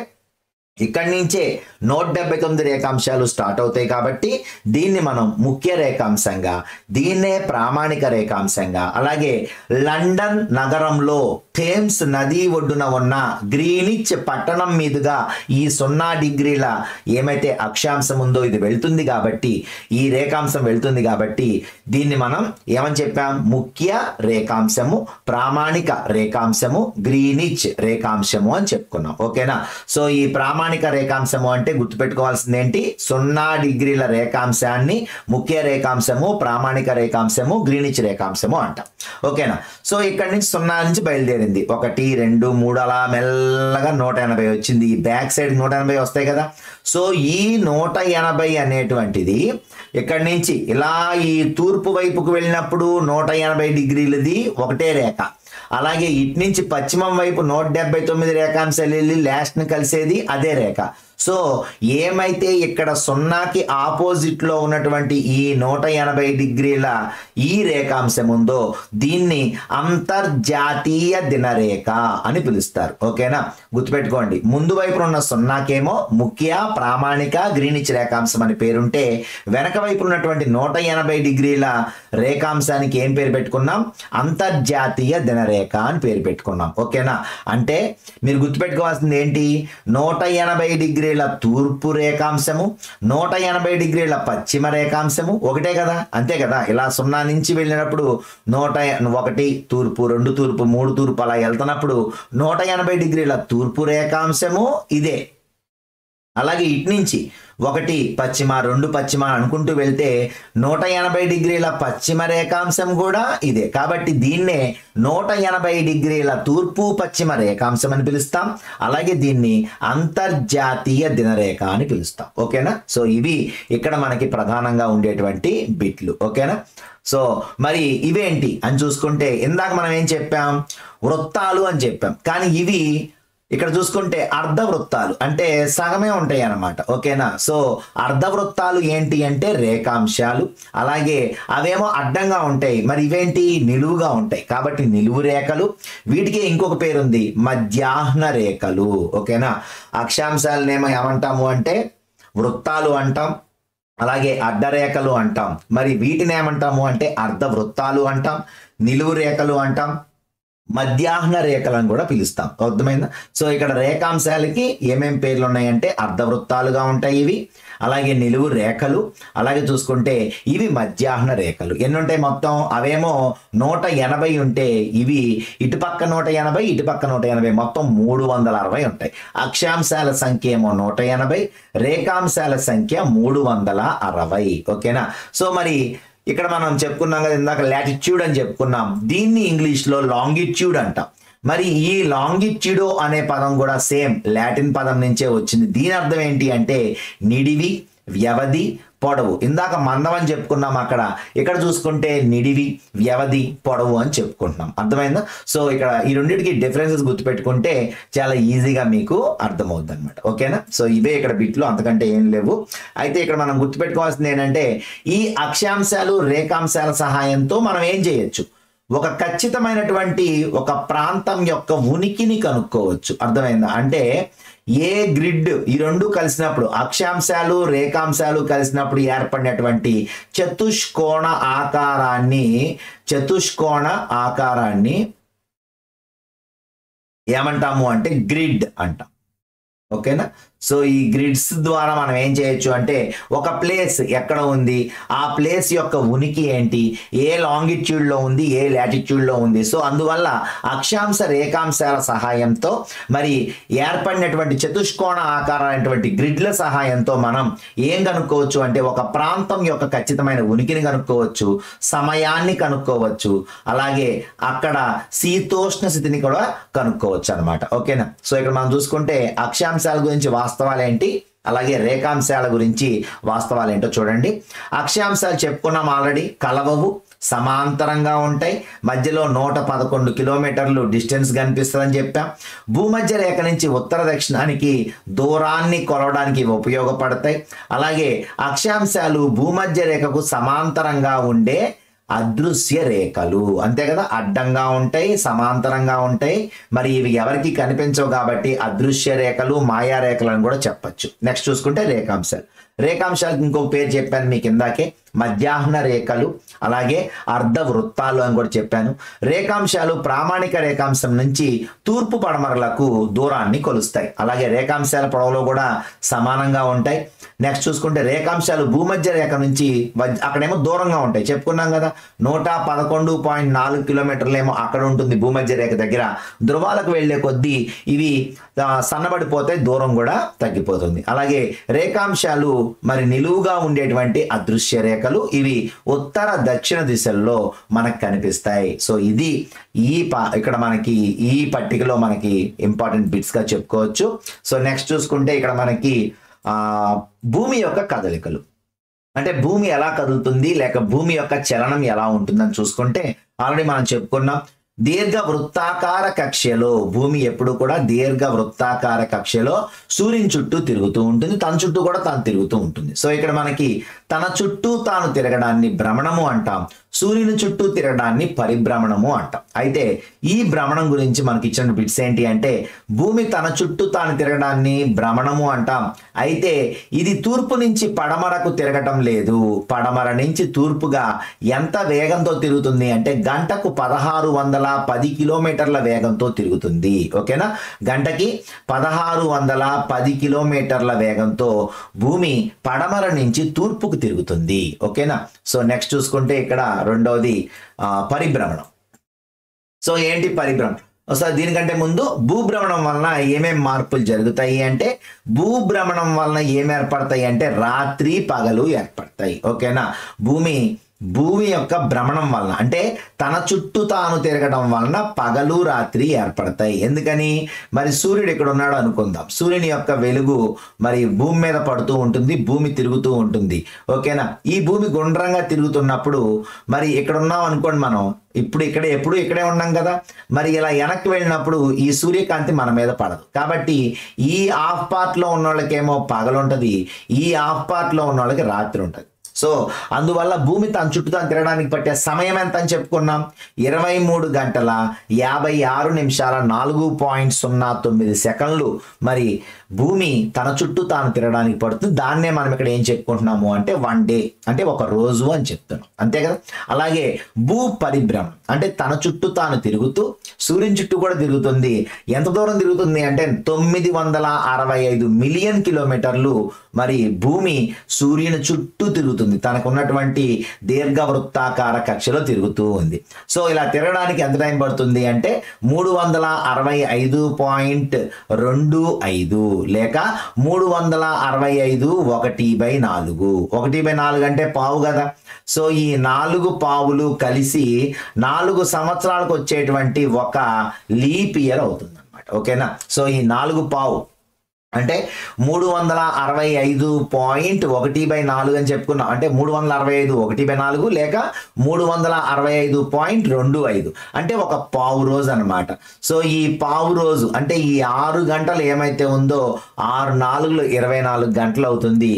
ఇక్కడి నుంచే 179 రేఖాంశాలు స్టార్ట్ అవుతాయి కాబట్టి దీన్ని మనం ముఖ్య రేఖాంశంగా, దీన్నే ప్రామాణిక రేఖాంశంగా, అలాగే లండన్ నగరంలో థేమ్స్ నది ఒడ్డున ఉన్న గ్రీనిచ్ పట్టణం మీదుగా ఈ 0 డిగ్రీల ఏమైతే అక్షాంశం ఉందో ఇది వెళ్తుంది కాబట్టి, ఈ రేఖాంశం వెళ్తుంది కాబట్టి దీన్ని మనం ఏమని చెప్పాం? ముఖ్య రేఖాంశము, ప్రామాణిక రేఖాంశము, గ్రీనిచ్ రేఖాంశము అని చెప్పుకున్నాం. ఓకేనా. సో ఈ ప్రామాణిక రేఖాంశము అంటే గుర్తుపెట్టుకోవాల్సింది ఏంటి? 0 డిగ్రీల రేఖాంశాన్ని ముఖ్య రేఖాంశము, ప్రామాణిక రేఖాంశము, గ్రీనిచ్ రేఖాంశము అంటాం. ఓకేనా. సో ఇక్కడి నుంచి 0 నుంచి బయలుదేరింది. 1, 2, 3 అలా మెల్లగా 180 వచ్చింది. ఈ బ్యాక్ సైడ్ 180 వస్తాయి కదా. సో ఈ 180 అనేటువంటిది ఇక్కడి నుంచి ఇలా ఈ తూర్పు వైపుకు వెళ్ళినప్పుడు 180 డిగ్రీలది ఒకటే రేఖ. అలాగే ఇటు నుంచి పశ్చిమం వైపు 179 రేఖాంశాలు వెళ్ళి లాస్ట్ని కలిసేది అదే రేఖ. సో ఏమైతే ఇక్కడ సున్నాకి ఆపోజిట్ లో ఉన్నటువంటి ఈ 180 డిగ్రీల ఈ రేఖాంశం ఉందో దీన్ని అంతర్జాతీయ దినరేఖ అని పిలుస్తారు. ఓకేనా, గుర్తుపెట్టుకోండి. ముందు వైపున ఉన్న సున్నాకేమో ముఖ్య ప్రామాణిక గ్రీనిచ్ రేఖాంశం అని పేరుంటే, వెనక వైపు ఉన్నటువంటి 180 డిగ్రీల రేఖాంశానికి ఏం పేరు పెట్టుకున్నాం? అంతర్జాతీయ దినరేఖ అని పేరు పెట్టుకున్నాం. ఓకేనా, అంటే మీరు గుర్తుపెట్టుకోవాల్సింది ఏంటి? 180 డిగ్రీల తూర్పు రేఖాంశము, 180 డిగ్రీల పశ్చిమ రేఖాంశము ఒకటే కదా, అంతే కదా. ఇలా 0 నుంచి వెళ్ళినప్పుడు 101 తూర్పు, 2 తూర్పు, 3 తూర్పు అలా వెళ్తున్నప్పుడు 180 డిగ్రీల తూర్పు రేఖాంశము ఇదే. అలాగే ఇటు నుంచి 1 పశ్చిమ, 2 పశ్చిమ అనుకుంటూ వెళ్తే 180 డిగ్రీల పశ్చిమ రేఖాంశం కూడా ఇదే. కాబట్టి దీన్నే 180 డిగ్రీల తూర్పు పశ్చిమ రేఖాంశం అని పిలుస్తాం. అలాగే దీన్ని అంతర్జాతీయ దినరేఖ అని పిలుస్తాం. ఓకేనా, సో ఇవి ఇక్కడ మనకి ప్రధానంగా ఉండేటువంటి బిట్లు. ఓకేనా, సో మరి ఇవేంటి అని చూసుకుంటే, ఇందాక మనం ఏం చెప్పాం? వృత్తాలు అని చెప్పాం. కానీ ఇవి ఇక్కడ చూసుకుంటే అర్ధవృత్తాలు, అంటే సగమే ఉంటాయి అన్నమాట. ఓకేనా, సో అర్ధవృత్తాలు ఏంటి అంటే రేఖాంశాలు. అలాగే అవేమో అడ్డంగా ఉంటాయి, మరి ఇవేంటి? నిలువుగా ఉంటాయి. కాబట్టి నిలువు రేఖలు. వీటికి ఇంకొక పేరు ఉంది, మధ్యాహ్న రేఖలు. ఓకేనా, అక్షాంశాలనేమో ఏమంటాము అంటే వృత్తాలు అంటాం, అలాగే అడ్డరేఖలు అంటాం. మరి వీటిని ఏమంటాము అంటే అర్ధవృత్తాలు అంటాం, నిలువు రేఖలు అంటాం, మధ్యాహ్న రేఖలను కూడా పిలుస్తాం. అర్థమైందా? సో ఇక్కడ రేఖాంశాలకి ఏమేం పేర్లు ఉన్నాయంటే అర్ధవృత్తాలుగా ఉంటాయి ఇవి, అలాగే నిలువు రేఖలు, అలాగే చూసుకుంటే ఇవి మధ్యాహ్న రేఖలు. ఎన్ని ఉంటాయి మొత్తం? అవేమో 180 ఉంటే ఇవి ఇటుపక్క 180, ఇటుపక్క 180, మొత్తం 360 ఉంటాయి. అక్షాంశాల సంఖ్య ఏమో 180, రేఖాంశాల సంఖ్య 360. ఓకేనా, సో మరి ఇక్కడ మనం చెప్పుకున్నాం కదా ఇందాక లాటిట్యూడ్ అని చెప్పుకున్నాం, దీన్ని ఇంగ్లీష్లో లాంగిట్యూడ్ అంటాం. మరి ఈ లాంగిట్యూడో అనే పదం కూడా సేమ్ లాటిన్ పదం నుంచే వచ్చింది. దీని అర్థం ఏంటి అంటే నిడివి, వ్యవధి, పొడవు. ఇందాక మందం అని చెప్పుకున్నాం అక్కడ, ఇక్కడ చూసుకుంటే నిడివి, వ్యవధి, పొడవు అని చెప్పుకుంటున్నాం. అర్థమైందా? సో ఇక్కడ ఈ రెండింటికి డిఫరెన్సెస్ గుర్తుపెట్టుకుంటే చాలా ఈజీగా మీకు అర్థమవుతుంది అనమాట. ఓకేనా, సో ఇవే ఇక్కడ బిట్లు, అంతకంటే ఏం లేవు. అయితే ఇక్కడ మనం గుర్తుపెట్టుకోవాల్సింది ఏంటంటే ఈ అక్షాంశాలు రేఖాంశాల సహాయంతో మనం ఏం చేయొచ్చు? ఒక ఖచ్చితమైనటువంటి ఒక ప్రాంతం యొక్క ఉనికిని కనుక్కోవచ్చు. అర్థమైందా? అంటే ఏ గ్రిడ్ ఈ రెండు కలిసినప్పుడు, అక్షాంశాలు రేఖాంశాలు కలిసినప్పుడు ఏర్పడినటువంటి చతుష్కోణ ఆకారాన్ని ఏమంటాము అంటే గ్రిడ్ అంటాం. ఓకేనా, సో ఈ గ్రిడ్స్ ద్వారా మనం ఏం చేయొచ్చు అంటే ఒక ప్లేస్ ఎక్కడ ఉంది, ఆ ప్లేస్ యొక్క ఉనికి ఏంటి, ఏ లాంగిట్యూడ్లో ఉంది, ఏ లాటిట్యూడ్లో ఉంది. సో అందువల్ల అక్షాంశ రేఖాంశాల సహాయంతో మరి ఏర్పడినటువంటి చతుష్కోణ ఆకారమైనటువంటి గ్రిడ్ల సహాయంతో మనం ఏం కనుక్కోవచ్చు అంటే ఒక ప్రాంతం యొక్క ఖచ్చితమైన ఉనికిని కనుక్కోవచ్చు, సమయాన్ని కనుక్కోవచ్చు, అలాగే అక్కడ శీతోష్ణ స్థితిని కూడా కనుక్కోవచ్చు అనమాట. ఓకేనా, సో ఇక్కడ మనం చూసుకుంటే అక్షాంశాల గురించి వాస్తవాలేంటి, అలాగే రేఖాంశాల గురించి వాస్తవాలేంటో చూడండి. అక్షాంశాలు చెప్పుకున్నాం ఆల్రెడీ, కలవవు, సమాంతరంగా ఉంటాయి, మధ్యలో 111 కిలోమీటర్లు డిస్టెన్స్ కనిపిస్తుందని చెప్పాం. భూమధ్య రేఖ నుంచి ఉత్తర దక్షిణానికి దూరాన్ని కొలవడానికి ఉపయోగపడతాయి. అలాగే అక్షాంశాలు భూమధ్య రేఖకు సమాంతరంగా ఉండే అదృశ్య రేఖలు, అంతే కదా, అడ్డంగా ఉంటాయి, సమాంతరంగా ఉంటాయి. మరి ఇవి ఎవరికి కనిపించవు కాబట్టి అదృశ్య రేఖలు, మాయా రేఖలు అని కూడా చెప్పచ్చు. నెక్స్ట్ చూసుకుంటే రేఖాంశాలకు ఇంకొక పేరు చెప్పాను మీకు ఇందాకే, మధ్యాహ్న రేఖలు, అలాగే అర్ధవృత్తాలు అని కూడా చెప్పాను. రేఖాంశాలు ప్రామాణిక రేఖాంశం నుంచి తూర్పు పడమరలకు దూరాన్ని కొలుస్తాయి. అలాగే రేఖాంశాల పొడవులో కూడా సమానంగా ఉంటాయి. నెక్స్ట్ చూసుకుంటే రేఖాంశాలు భూమధ్య రేఖ నుంచి అక్కడేమో దూరంగా ఉంటాయి, చెప్పుకున్నాం కదా, 111.4 కిలోమీటర్లు ఏమో అక్కడ ఉంటుంది భూమధ్య రేఖ దగ్గర. ధ్రువాలకు వెళ్లే కొద్దీ ఇవి సన్నబడిపోతాయి, దూరం కూడా తగ్గిపోతుంది. అలాగే రేఖాంశాలు మరి నిలువుగా ఉండేటువంటి అదృశ్య రేఖలు, ఇవి ఉత్తర దక్షిణ దిశల్లో మనకు కనిపిస్తాయి. సో ఇది ఇక్కడ మనకి ఈ పట్టికలో మనకి ఇంపార్టెంట్ బిట్స్ గా చెప్పుకోవచ్చు. సో నెక్స్ట్ చూసుకుంటే ఇక్కడ మనకి భూమి యొక్క కదలికలు, అంటే భూమి ఎలా కదులుతుంది లేక భూమి యొక్క చలనం ఎలా ఉంటుందని చూసుకుంటే ఆల్రెడీ మనం చెప్పుకున్నాం. దీర్ఘ వృత్తాకార కక్ష్యలో భూమి ఎప్పుడు కూడా దీర్ఘ వృత్తాకార కక్ష్యలో సూర్యుని చుట్టూ తిరుగుతూ ఉంటుంది, తన చుట్టూ కూడా తాను తిరుగుతూ ఉంటుంది. సో ఇక్కడ మనకి తన చుట్టూ తాను తిరగడాన్ని భ్రమణము అంటాం, సూర్యుని చుట్టూ తిరగడాన్ని పరిభ్రమణము అంటాం. అయితే ఈ భ్రమణం గురించి మనకి ఇచ్చిన బిట్స్ ఏంటి అంటే, భూమి తన చుట్టూ తాను తిరగడాన్ని భ్రమణము అంటాం. అయితే ఇది తూర్పు నుంచి పడమరకు తిరగటం లేదు, పడమర నుంచి తూర్పుగా ఎంత వేగంతో తిరుగుతుంది అంటే గంటకు 1610 కిలోమీటర్ల వేగంతో తిరుగుతుంది. ఓకేనా, గంటకి 1610 కిలోమీటర్ల వేగంతో భూమి పడమర నుంచి తూర్పుకు తిరుగుతుంది. ఓకేనా, సో నెక్స్ట్ చూసుకుంటే ఇక్కడ రెండవది పరిభ్రమణం. సో ఏంటి పరిభ్రమణం? ఒకసారి దీనికంటే ముందు భూభ్రమణం వలన ఏమేం మార్పులు జరుగుతాయి అంటే, భూభ్రమణం వలన ఏం ఏర్పడతాయి అంటే రాత్రి పగలు ఏర్పడతాయి. ఓకేనా, భూమి యొక్క భ్రమణం వలన అంటే తన చుట్టూ తాను తిరగడం వలన పగలు రాత్రి ఏర్పడతాయి. ఎందుకని? మరి సూర్యుడు ఇక్కడ ఉన్నాడు అనుకుందాం, సూర్యుని యొక్క వెలుగు మరి భూమి మీద పడుతూ ఉంటుంది, భూమి తిరుగుతూ ఉంటుంది. ఓకేనా, ఈ భూమి గుండ్రంగా తిరుగుతున్నప్పుడు మరి ఇక్కడ ఉన్నాం అనుకోండి, మనం ఎప్పుడు ఇక్కడే ఉన్నాం కదా, మరి ఇలా వెనక్కి వెళ్ళినప్పుడు ఈ సూర్యకాంతి మన మీద పడదు. కాబట్టి ఈ హాఫ్ పార్ట్ లో ఉన్న వాళ్ళకేమో పగలు ఉంటుంది, ఈ హాఫ్ పార్ట్ లో ఉన్న వాళ్ళకి రాత్రి ఉంటుంది. సో అందువల్ల భూమి తన చుట్టూ తాను తిరగడానికి పట్టే సమయం ఎంత అని చెప్పుకున్నాం, 23 గంటల 56 నిమిషాల 4.09 సెకండ్లు మరి భూమి తన చుట్టూ తాను తిరగడానికి పడుతుంది. దాన్నే మనం ఇక్కడ ఏం చెప్పుకుంటున్నాము అంటే 1 డే, అంటే ఒక రోజు అని చెప్తున్నాం, అంతే కదా. అలాగే భూ పరిభ్రమణం అంటే తన చుట్టూ తాను తిరుగుతూ సూర్యుని చుట్టూ కూడా తిరుగుతుంది. ఎంత దూరం తిరుగుతుంది అంటే 965 మిలియన్ కిలోమీటర్లు మరి భూమి సూర్యుని చుట్టూ తిరుగుతుంది, తనకు ఉన్నటువంటి దీర్ఘ వృత్తాకార కక్షలో తిరుగుతూ ఉంది. సో ఇలా తిరగడానికి ఎంత టైం పడుతుంది అంటే 365.25 లేక 365 1/4. 1/4 అంటే పావు కదా. సో ఈ 4 పావులు కలిసి 4 సంవత్సరాలకు వచ్చేటువంటి ఒక లీప్ ఇయర్ అవుతుంది అన్నమాట. ఓకేనా, సో ఈ 4 పావు అంటే 365.1/4 అని చెప్పుకున్నాం. అంటే 365 1/4 లేక 365.25 అంటే ఒక పావు రోజు అనమాట. సో ఈ పావు రోజు అంటే ఈ 6 గంటలు ఏమైతే ఉందో 6 4 24 గంటలు అవుతుంది.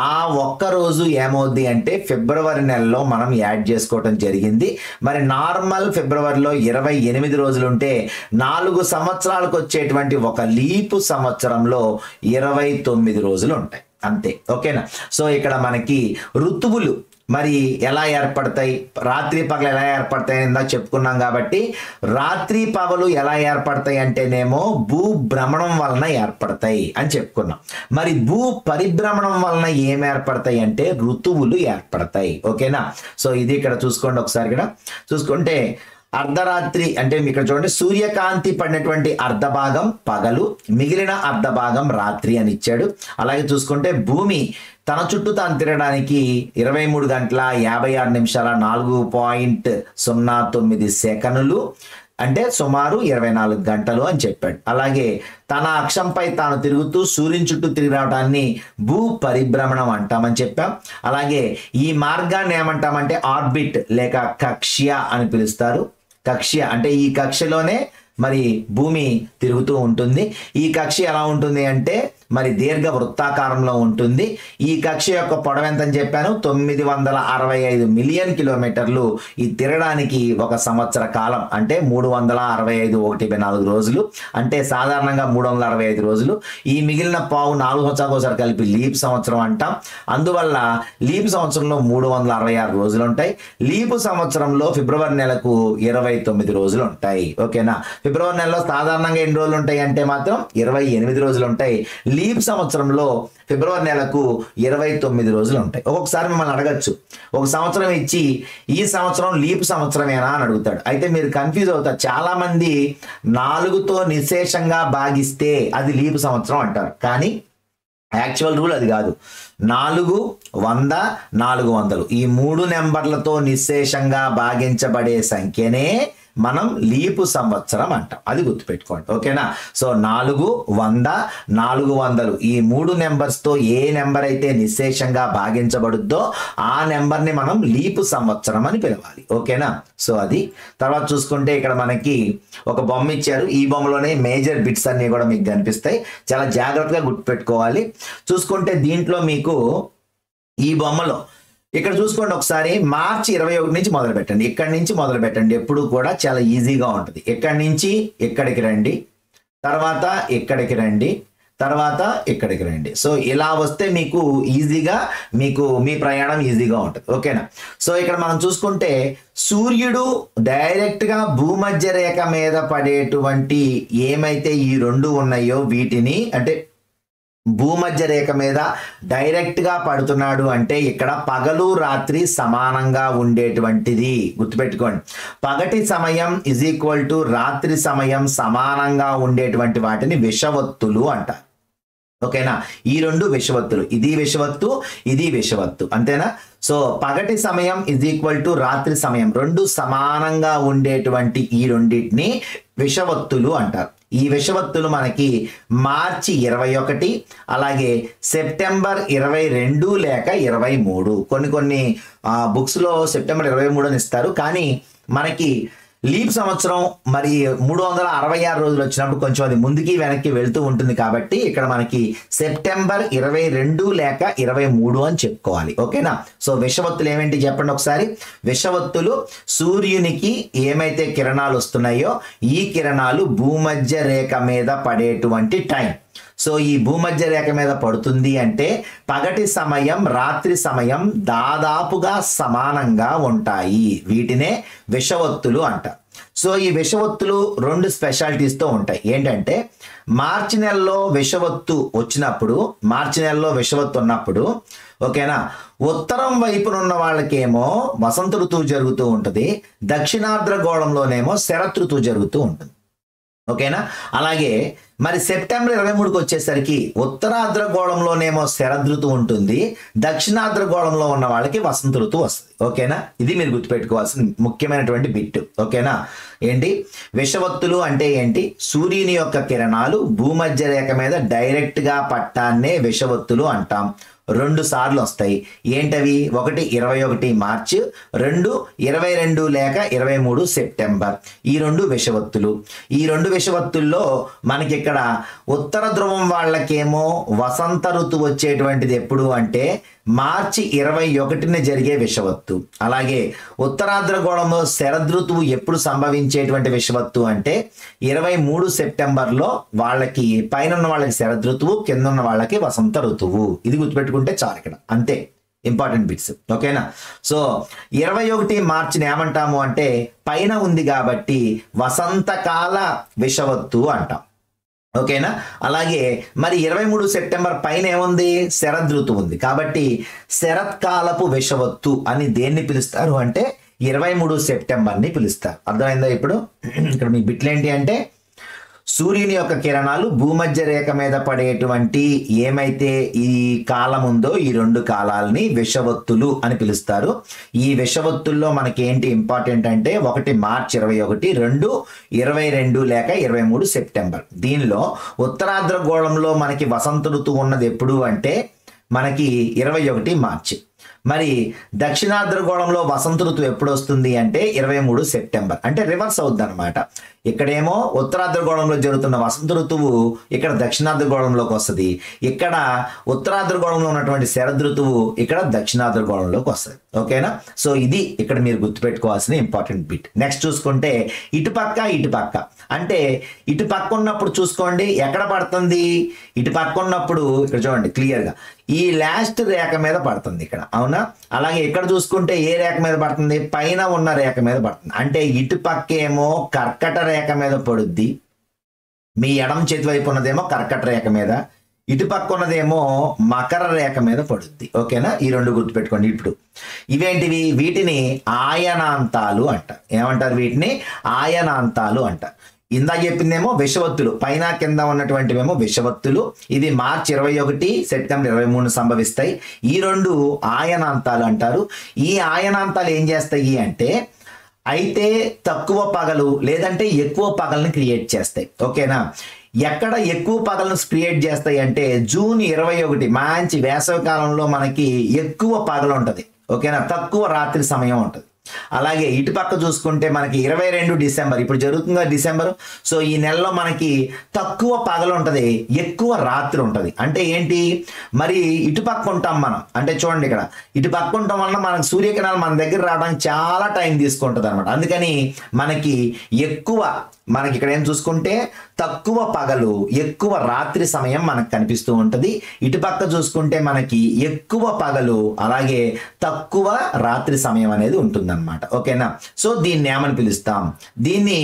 ఆ ఒక్క రోజు ఏమవుద్ది అంటే ఫిబ్రవరి నెలలో మనం యాడ్ చేసుకోవటం జరిగింది. మరి నార్మల్ ఫిబ్రవరిలో 28 రోజులు ఉంటే 4 సంవత్సరాలకు వచ్చేటువంటి ఒక లీపు సంవత్సరంలో 29 రోజులు ఉంటాయి, అంతే. ఓకేనా, సో ఇక్కడ మనకి ఋతువులు మరి ఎలా ఏర్పడతాయి, రాత్రి పగలు ఎలా ఏర్పడతాయి ఇందాక చెప్పుకున్నాం. కాబట్టి రాత్రి పగలు ఎలా ఏర్పడతాయి అంటేనేమో భూ భ్రమణం వలన ఏర్పడతాయి అని చెప్పుకున్నాం. మరి భూ పరిభ్రమణం వలన ఏం ఏర్పడతాయి అంటే ఋతువులు ఏర్పడతాయి. ఓకేనా, సో ఇది ఇక్కడ చూసుకోండి ఒకసారి. ఇక్కడ చూసుకుంటే అర్ధరాత్రి అంటే ఇక్కడ చూడండి, సూర్యకాంతి పడినటువంటి అర్ధ భాగం పగలు, మిగిలిన అర్ధ భాగం రాత్రి అని ఇచ్చాడు. అలాగే చూసుకుంటే భూమి తన చుట్టూ తాను తిరగడానికి 23 గంటల 56 నిమిషాల 4.09 సెకనులు అంటే సుమారు 24 గంటలు అని చెప్పాడు. అలాగే తన అక్షంపై తాను తిరుగుతూ సూర్యుని చుట్టూ తిరిగి రావడాన్ని భూ పరిభ్రమణం అంటామని చెప్పాం. అలాగే ఈ మార్గాన్ని ఏమంటామంటే ఆర్బిట్ లేక కక్ష్య అని పిలుస్తారు. కక్ష్య అంటే ఈ కక్షలోనే మరి భూమి తిరుగుతూ ఉంటుంది. ఈ కక్ష ఎలా ఉంటుంది అంటే మరి దీర్ఘ వృత్తాకారంలో ఉంటుంది. ఈ కక్ష యొక్క పొడవు ఎంత అని చెప్పాను, 965 మిలియన్ కిలోమీటర్లు. ఈ తిరగడానికి ఒక సంవత్సర కాలం అంటే 365 1/4 రోజులు, అంటే సాధారణంగా 365 రోజులు. ఈ మిగిలిన పావు 4 సంవత్సరాలకు ఒకసారి కలిపి లీప్ సంవత్సరం అంటాం. అందువల్ల లీప్ సంవత్సరంలో 366 రోజులు ఉంటాయి. లీపు సంవత్సరంలో ఫిబ్రవరి నెలకు 29 రోజులు ఉంటాయి. ఓకేనా, ఫిబ్రవరి నెలలో సాధారణంగా ఎన్ని రోజులు ఉంటాయి అంటే మాత్రం 28 రోజులు ఉంటాయి. లీప్ సంవత్సరంలో ఫిబ్రవరి నెలకు 29 రోజులు ఉంటాయి. ఒక్కొక్కసారి మిమ్మల్ని అడగచ్చు, ఒక సంవత్సరం ఇచ్చి ఈ సంవత్సరం లీప్ సంవత్సరమేనా అని అడుగుతాడు. అయితే మీరు కన్ఫ్యూజ్ అవుతారు. చాలా మంది 4తో నిశేషంగా భాగిస్తే అది లీప్ సంవత్సరం అంటారు, కానీ యాక్చువల్ రూల్ అది కాదు. 400 400 ఈ 3 నెంబర్లతో నిశేషంగా భాగించబడే సంఖ్యనే మనం లీపు సంవత్సరం అంటాం. అది గుర్తుపెట్టుకోండి. ఓకేనా? సో 400, 400 ఈ 3 నెంబర్స్ తో ఏ నెంబర్ అయితే నిశ్శేషంగా భాగించబడుద్దో ఆ నెంబర్ ని మనం లీపు సంవత్సరం అని పిలవాలి. ఓకేనా? సో అది తర్వాత చూసుకుంటే ఇక్కడ మనకి ఒక బొమ్మ ఇచ్చారు. ఈ బొమ్మలోనే మేజర్ బిట్స్ అన్ని కూడా మీకు కనిపిస్తాయి. చాలా జాగ్రత్తగా గుర్తుపెట్టుకోవాలి. చూసుకుంటే దీంట్లో మీకు ఈ బొమ్మలో ఇక్కడ చూసుకోండి ఒకసారి, మార్చి 21 నుంచి మొదలు పెట్టండి. ఇక్కడి నుంచి మొదలు పెట్టండి. ఎప్పుడు కూడా చాలా ఈజీగా ఉంటుంది. ఇక్కడి నుంచి ఇక్కడికి రండి, తర్వాత ఇక్కడికి రండి, తర్వాత ఇక్కడికి రండి. సో ఇలా వస్తే మీకు ఈజీగా మీ ప్రయాణం ఈజీగా ఉంటుంది. ఓకేనా? సో ఇక్కడ మనం చూసుకుంటే సూర్యుడు డైరెక్ట్ గా భూమధ్య రేఖ మీద పడేటువంటి ఏమైతే ఈ 2 ఉన్నాయో వీటిని, అంటే భూమధ్య రేఖ మీద డైరెక్ట్ గా పడుతున్నాడు అంటే ఇక్కడ పగలు రాత్రి సమానంగా ఉండేటువంటిది గుర్తుపెట్టుకోండి. పగటి సమయం ఈజ్ ఈక్వల్ టు రాత్రి సమయం సమానంగా ఉండేటువంటి వాటిని విషవత్తులు అంటారు. ఓకేనా? ఈ 2 విషవత్తులు, ఇది విషవత్తు, ఇది విషవత్తు, అంతేనా? సో పగటి సమయం ఈజ్ ఈక్వల్ టు రాత్రి సమయం 2 సమానంగా ఉండేటువంటి ఈ రెండింటిని విషవత్తులు అంటారు. ఈ విషవత్తులు మనకి మార్చి 21, అలాగే సెప్టెంబర్ 22 లేక 23. కొన్ని బుక్స్ లో సెప్టెంబర్ 23 అని ఇస్తారు. కానీ మనకి లీప్ సంవత్సరం మరి 366 రోజులు వచ్చినప్పుడు కొంచెం అది ముందుకి వెనక్కి వెళ్తూ ఉంటుంది. కాబట్టి ఇక్కడ మనకి సెప్టెంబర్ 22 లేక 23 అని చెప్పుకోవాలి. ఓకేనా? సో విషవత్తులు ఏమేంటి చెప్పండి ఒకసారి. విషవత్తులు సూర్యునికి ఏమైతే కిరణాలు వస్తున్నాయో ఈ కిరణాలు భూమధ్య రేఖ మీద పడేటువంటి టైం. సో ఈ భూమధ్య రేఖ మీద పడుతుంది అంటే పగటి సమయం రాత్రి సమయం దాదాపుగా సమానంగా ఉంటాయి. వీటినే విషవత్తులు అంటారు. సో ఈ విషవత్తులు 2 స్పెషాలిటీస్తో ఉంటాయి. ఏంటంటే మార్చి నెలలో విషవత్తు వచ్చినప్పుడు, మార్చి నెలలో విషవత్తు ఉన్నప్పుడు, ఓకేనా, ఉత్తరం వైపునున్న వాళ్ళకేమో వసంత ఋతువు జరుగుతూ ఉంటుంది, దక్షిణార్ధగోళంలోనేమో శరత్ ఋతువు జరుగుతూ ఉంటుంది. ఓకేనా? అలాగే మరి సెప్టెంబర్ 23కి వచ్చేసరికి ఉత్తరార్ధగోళంలోనేమో శరదృతువు ఉంటుంది, దక్షిణార్ధగోళంలో ఉన్న వాళ్ళకి వసంత ఋతువు వస్తుంది. ఓకేనా? ఇది మీరు గుర్తుపెట్టుకోవాల్సిన ముఖ్యమైనటువంటి బిట్. ఓకేనా? ఏంటి విషవత్తులు అంటే ఏంటి? సూర్యుని యొక్క కిరణాలు భూమధ్య రేఖ మీద డైరెక్ట్ గా పట్టాన్నే విషవత్తులు అంటాం. 2 సార్లు వస్తాయి. ఏంటవి? 1 21 మార్చి, 2 22 లేక 23 సెప్టెంబర్. ఈ 2 విషవత్తులు. ఈ 2 విషవత్తుల్లో మనకి ఇక్కడ ఉత్తర ధ్రువం వాళ్ళకేమో వసంత ఋతువు వచ్చేటువంటిది ఎప్పుడు అంటే మార్చి 21న జరిగే విషవత్తు. అలాగే ఉత్తరార్ధగోళంలో శరదృతువు ఎప్పుడు సంభవించేటువంటి విషవత్తు అంటే 23 సెప్టెంబర్లో వాళ్ళకి పైన ఉన్న వాళ్ళకి శరదృతువు, కింద ఉన్న వాళ్ళకి వసంత ఋతువు. ఇది గుర్తుపెట్టుకుంటే చాలు ఇక్కడ. అంతే ఇంపార్టెంట్ బిట్స్. ఓకేనా? సో 21 మార్చిని ఏమంటాము అంటే పైన ఉంది కాబట్టి వసంతకాల విషవత్తు అంటాం. ఓకేనా? అలాగే మరి 23 సెప్టెంబర్ పైన ఏముంది? శరదృతువు ఉంది కాబట్టి శరత్కాలపు విషవత్తు అని దేన్ని పిలుస్తారు అంటే 23 సెప్టెంబర్ని పిలుస్తారు. అర్థమైందా? ఇప్పుడు ఇక్కడ మీ బిట్లు ఏంటి అంటే సూర్యుని యొక్క కిరణాలు భూమధ్య రేఖ మీద పడేటువంటి ఏమైతే ఈ కాలం ఉందో ఈ 2 కాలాలని విషవత్తులు అని పిలుస్తారు. ఈ విషవత్తుల్లో మనకి ఏంటి ఇంపార్టెంట్ అంటే 1 మార్చి 21, 2 22 లేక 23 సెప్టెంబర్. దీనిలో ఉత్తరార్ధగోళంలో మనకి వసంత ఋతువు ఉన్నది ఎప్పుడు అంటే మనకి 21 మార్చి. మరి దక్షిణార్ధగోళంలో వసంత ఋతువు ఎప్పుడు వస్తుంది అంటే 23 సెప్టెంబర్. అంటే రివర్స్ అవుద్ది అనమాట. ఇక్కడేమో ఉత్తరార్ధగోళంలో జరుగుతున్న వసంత ఋతువు ఇక్కడ దక్షిణార్ధగోళంలోకి వస్తుంది. ఇక్కడ ఉత్తరార్ధగోళంలో ఉన్నటువంటి శరదృతువు ఇక్కడ దక్షిణార్ధగోళంలోకి వస్తుంది. ఓకేనా? సో ఇది ఇక్కడ మీరు గుర్తుపెట్టుకోవాల్సిన ఇంపార్టెంట్ బిట్. నెక్స్ట్ చూసుకుంటే ఇటుపక్క ఇటుపక్క అంటే ఇటు పక్క ఉన్నప్పుడు చూసుకోండి ఎక్కడ పడుతుంది. ఇటు పక్క ఉన్నప్పుడు ఇక్కడ చూడండి క్లియర్గా ఈ లాస్ట్ రేఖ మీద పడుతుంది ఇక్కడ. అవునా? అలాగే ఇక్కడ చూసుకుంటే ఏ రేఖ మీద పడుతుంది? పైన ఉన్న రేఖ మీద పడుతుంది. అంటే ఇటు పక్కేమో కర్కట రేఖ మీద పడుద్ది. మీ ఎడమ చేతి వైపు ఉన్నదేమో కర్కట రేఖ మీద, ఇటు పక్క ఉన్నదేమో మకర రేఖ మీద పడుద్ది. ఓకేనా? ఈ 2 గుర్తుపెట్టుకోండి. ఇప్పుడు ఇవేంటివి? వీటిని ఆయనాంతాలు అంటారు. ఏమంటారు? వీటిని ఆయనాంతాలు అంటారు. ఇందాక చెప్పిందేమో విషవత్తులు, పైన కింద ఉన్నటువంటివేమో విషవత్తులు. ఇది మార్చి 21 సెప్టెంబర్ 23 సంభవిస్తాయి. ఈ 2 ఆయనాంతాలు అంటారు. ఈ ఆయనాంతాలు ఏం చేస్తాయి అంటే అయితే తక్కువ పగలు లేదంటే ఎక్కువ పగల్ని క్రియేట్ చేస్తాయి. ఓకేనా, ఎక్కడ ఎక్కువ పగలను క్రియేట్ చేస్తాయి అంటే జూన్ 21 మంచి వేసవి కాలంలో మనకి ఎక్కువ పగలు ఉంటుంది. ఓకేనా, తక్కువ రాత్రి సమయం ఉంటుంది. అలాగే ఇటుపక్క చూసుకుంటే మనకి 22 డిసెంబర్, ఇప్పుడు జరుగుతుంది డిసెంబర్. సో ఈ నెలలో మనకి తక్కువ పగలు ఉంటుంది, ఎక్కువ రాత్రి ఉంటుంది. అంటే ఏంటి, మరి ఇటుపక్క ఉంటాం మనం, అంటే చూడండి ఇక్కడ ఇటుపక్క ఉండటం వలన మనకి సూర్యకిరణాలు మన దగ్గర రావడానికి చాలా టైం తీసుకుంటుంది అనమాట. అందుకని మనకి మనకి ఇక్కడ ఏం చూసుకుంటే తక్కువ పగలు ఎక్కువ రాత్రి సమయం మనకు కనిపిస్తూ ఉంటుంది. ఇటుపక్క చూసుకుంటే మనకి ఎక్కువ పగలు అలాగే తక్కువ రాత్రి సమయం అనేది ఉంటుందన్నమాట. ఓకేనా, సో దీన్ని ఏమని పిలుస్తాం, దీన్ని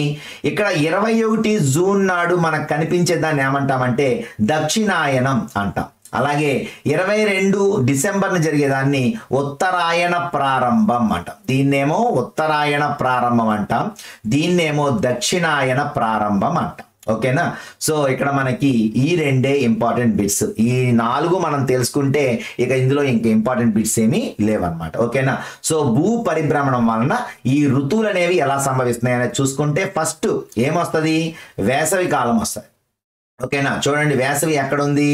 ఇక్కడ 21 జూన్ నాడు మనకు కనిపించే దాన్ని ఏమంటామంటే దక్షిణాయనం అంటాం. అలాగే 22 డిసెంబర్ని జరిగేదాన్ని ఉత్తరాయణ ప్రారంభం అంటాం. దీన్నేమో ఉత్తరాయణ ప్రారంభం అంటాం, దీన్నేమో దక్షిణాయన ప్రారంభం అంటాం. ఓకేనా, సో ఇక్కడ మనకి ఈ రెండే ఇంపార్టెంట్ బిట్స్. ఈ 4 మనం తెలుసుకుంటే ఇక ఇందులో ఇంకా ఇంపార్టెంట్ బిట్స్ ఏమీ లేవన్నమాట. ఓకేనా, సో భూ పరిభ్రమణం వలన ఈ ఋతువులు అనేవి ఎలా సంభవిస్తున్నాయి అనేది చూసుకుంటే ఫస్ట్ ఏమొస్తుంది, వేసవి కాలం వస్తుంది. ఓకేనా, చూడండి వేసవి ఎక్కడ ఉంది,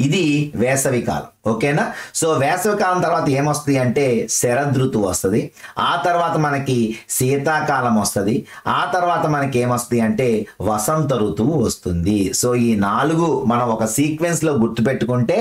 ఇది వేసవి కాలం. ఓకేనా, సో వేసవి కాలం తర్వాత ఏమొస్తుంది అంటే శరదృతువు వస్తుంది. ఆ తర్వాత మనకి శీతాకాలం వస్తుంది. ఆ తర్వాత మనకి ఏమొస్తుంది అంటే వసంత ఋతువు వస్తుంది. సో ఈ 4 మనం ఒక సీక్వెన్స్లో గుర్తుపెట్టుకుంటే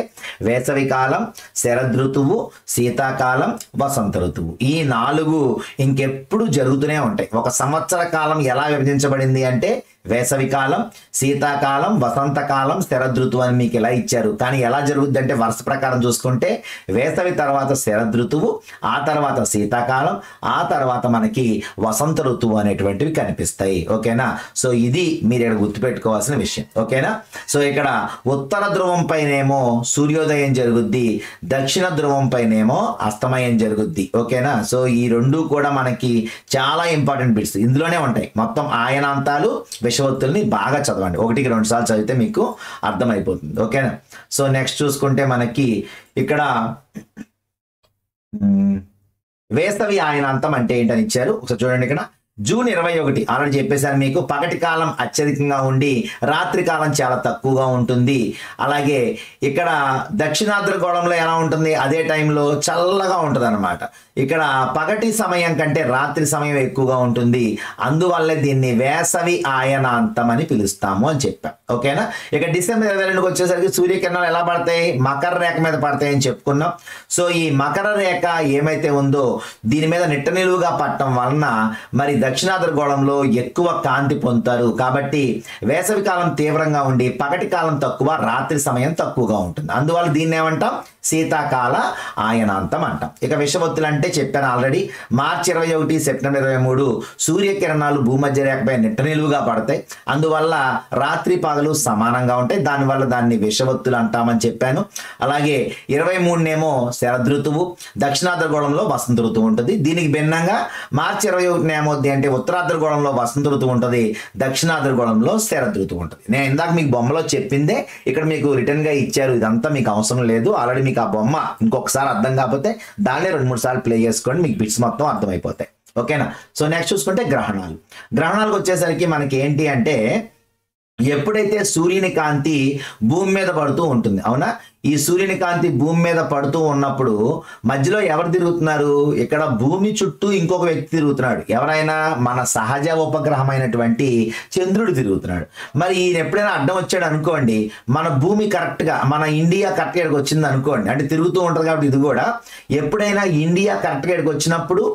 వేసవి కాలం, శరదృతువు, శీతాకాలం, వసంత ఋతువు, ఈ 4 ఇంకెప్పుడు జరుగుతూనే ఉంటాయి. ఒక సంవత్సర కాలం ఎలా విభజించబడింది అంటే వేసవి కాలం, శీతాకాలం, వసంతకాలం, శరదృతువు అని మీకు ఇలా ఇచ్చారు. కానీ ఎలా జరుగుద్ది అంటే వరుస ప్రకారం చూసుకుంటే వేసవి తర్వాత శరదృతువు, ఆ తర్వాత శీతాకాలం, ఆ తర్వాత మనకి వసంత ఋతువు అనేటువంటివి కనిపిస్తాయి. ఓకేనా, సో ఇది మీరు ఇక్కడ గుర్తుపెట్టుకోవాల్సిన విషయం. ఓకేనా, సో ఇక్కడ ఉత్తర ధ్రువం పైనేమో సూర్యోదయం జరుగుద్ది, దక్షిణ ధ్రువం పైనేమో అస్తమయం జరుగుద్ది. ఓకేనా, సో ఈ 2 కూడా మనకి చాలా ఇంపార్టెంట్ బిట్స్ ఇందులోనే ఉంటాయి. మొత్తం ఆయనాంతాలు విషవత్తుల్ని బాగా చదవండి, 1కి 2 సార్లు చదివితే మీకు అర్థమైపోతుంది. ఓకేనా, సో నెక్స్ట్ చూసుకుంటే మనకి ఇక్కడ వేసవి ఆయనాంతం అంటే ఏంటని ఇచ్చారు, ఒకసారి చూడండి. ఇక్కడ జూన్ 21 ఆల్రెడీ చెప్పేశాను మీకు, పగటి కాలం అత్యధికంగా ఉండి రాత్రి కాలం చాలా తక్కువగా ఉంటుంది. అలాగే ఇక్కడ దక్షిణాద్రగోళంలో ఎలా ఉంటుంది, అదే టైంలో చల్లగా ఉంటుంది అనమాట. ఇక్కడ పగటి సమయం కంటే రాత్రి సమయం ఎక్కువగా ఉంటుంది, అందువల్లే దీన్ని వేసవి ఆయనాంతం అని పిలుస్తాము అని చెప్పాం. ఓకేనా, ఇక డిసెంబర్ 22కి వచ్చేసరికి సూర్యకిరణాలు ఎలా పడతాయి, మకర రేఖ మీద పడతాయని చెప్పుకున్నాం. సో ఈ మకర రేఖ ఏమైతే ఉందో దీని మీద నిట్ట నిలువుగా పడటం వలన మరి దక్షిణాద్రగోళంలో ఎక్కువ కాంతి పొందుతారు. కాబట్టి వేసవి కాలం తీవ్రంగా ఉండి పగటి కాలం తక్కువ, రాత్రి సమయం తక్కువగా ఉంటుంది. అందువల్ల దీన్ని ఏమంటాం, శీతాకాల ఆయనాంతం అంటాం. ఇక విషవత్తులు అంటే చెప్పాను ఆల్రెడీ, మార్చి 21 సెప్టెంబర్ 23 సూర్యకిరణాలు భూమధ్య రేఖపై నిట్ట నిలువుగా పడతాయి. అందువల్ల రాత్రి పగలు సమానంగా ఉంటాయి, దానివల్ల దాన్ని విషవత్తులు అంటామని చెప్పాను. అలాగే 23 శరదృతువు, దక్షిణాద్రగోళంలో వసంత ఋతువు ఉంటుంది. దీనికి భిన్నంగా మార్చి 21 ఏమవుద్ది అంటే ఉత్తరాద్రగోళంలో వసంత ఋతువు ఉంటుంది, దక్షిణాద్రగోళంలో శరదృతువు ఉంటుంది. నేను ఇందాక మీకు బొమ్మలో చెప్పిందే ఇక్కడ మీకు రిటర్న్ గా ఇచ్చారు, ఇదంతా మీకు అవసరం లేదు. ఆల్రెడీ మీకు ఆ బొమ్మ ఇంకొకసారి అర్థం కాకపోతే దాన్ని 2-3 సార్లు ప్లే చేసుకోండి, మీకు బిట్స్ మొత్తం అర్థమైపోతాయి. ఓకేనా, సో నెక్స్ట్ చూసుకుంటే గ్రహణాలకు వచ్చేసరికి మనకి ఏంటి అంటే ఎప్పుడైతే సూర్యుని కాంతి భూమి మీద పడుతూ ఉంటుంది, అవునా, ఈ సూర్యుని కాంతి భూమి మీద పడుతూ ఉన్నప్పుడు మధ్యలో ఎవరు తిరుగుతున్నారు, ఇక్కడ భూమి చుట్టూ ఇంకొక వ్యక్తి తిరుగుతున్నాడు. ఎవరైనా మన సహజ ఉపగ్రహమైనటువంటి చంద్రుడు తిరుగుతున్నాడు. మరి ఈయన ఎప్పుడైనా అడ్డం వచ్చాడు అనుకోండి, మన భూమి కరెక్ట్గా మన ఇండియా కరెక్ట్గా ఇక్కడికి వచ్చింది అనుకోండి, అంటే తిరుగుతూ ఉంటుంది కాబట్టి ఇది కూడా ఎప్పుడైనా ఇండియా కరెక్ట్గా ఇక్కడికి వచ్చినప్పుడు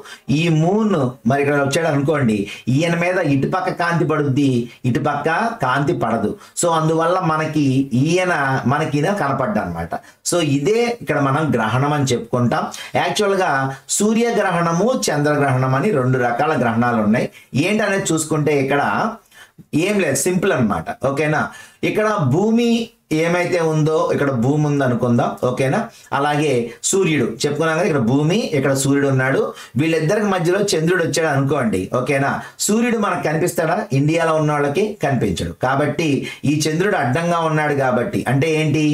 ఈ మూన్ మరి ఇక్కడ వచ్చాడు అనుకోండి, ఈయన మీద ఇటుపక్క కాంతి పడుద్ది, ఇటుపక్క కాంతి పడదు. సో అందువల్ల మనకి ఈయన కనపడ్డా అనమాట. సో ఇదే ఇక్కడ మనం గ్రహణం అని చెప్పుకుంటాం. యాక్చువల్గా సూర్యగ్రహణము, చంద్రగ్రహణం అని 2 రకాల గ్రహణాలు ఉన్నాయి. ఏంటనేది చూసుకుంటే ఇక్కడ ఏం లేదు, సింపుల్ అనమాట. ఓకేనా, ఇక్కడ భూమి ఏమైతే ఉందో ఇక్కడ భూమి ఉంది అనుకుందాం. ఓకేనా, అలాగే సూర్యుడు చెప్పుకున్నాం కదా, ఇక్కడ భూమి ఇక్కడ సూర్యుడు ఉన్నాడు, వీళ్ళిద్దరికి మధ్యలో చంద్రుడు వచ్చాడు అనుకోండి. ఓకేనా, సూర్యుడు మనకు కనిపిస్తాడా, ఇండియాలో ఉన్న వాళ్ళకి కనిపించడు. కాబట్టి ఈ చంద్రుడు అడ్డంగా ఉన్నాడు కాబట్టి అంటే ఏంటి,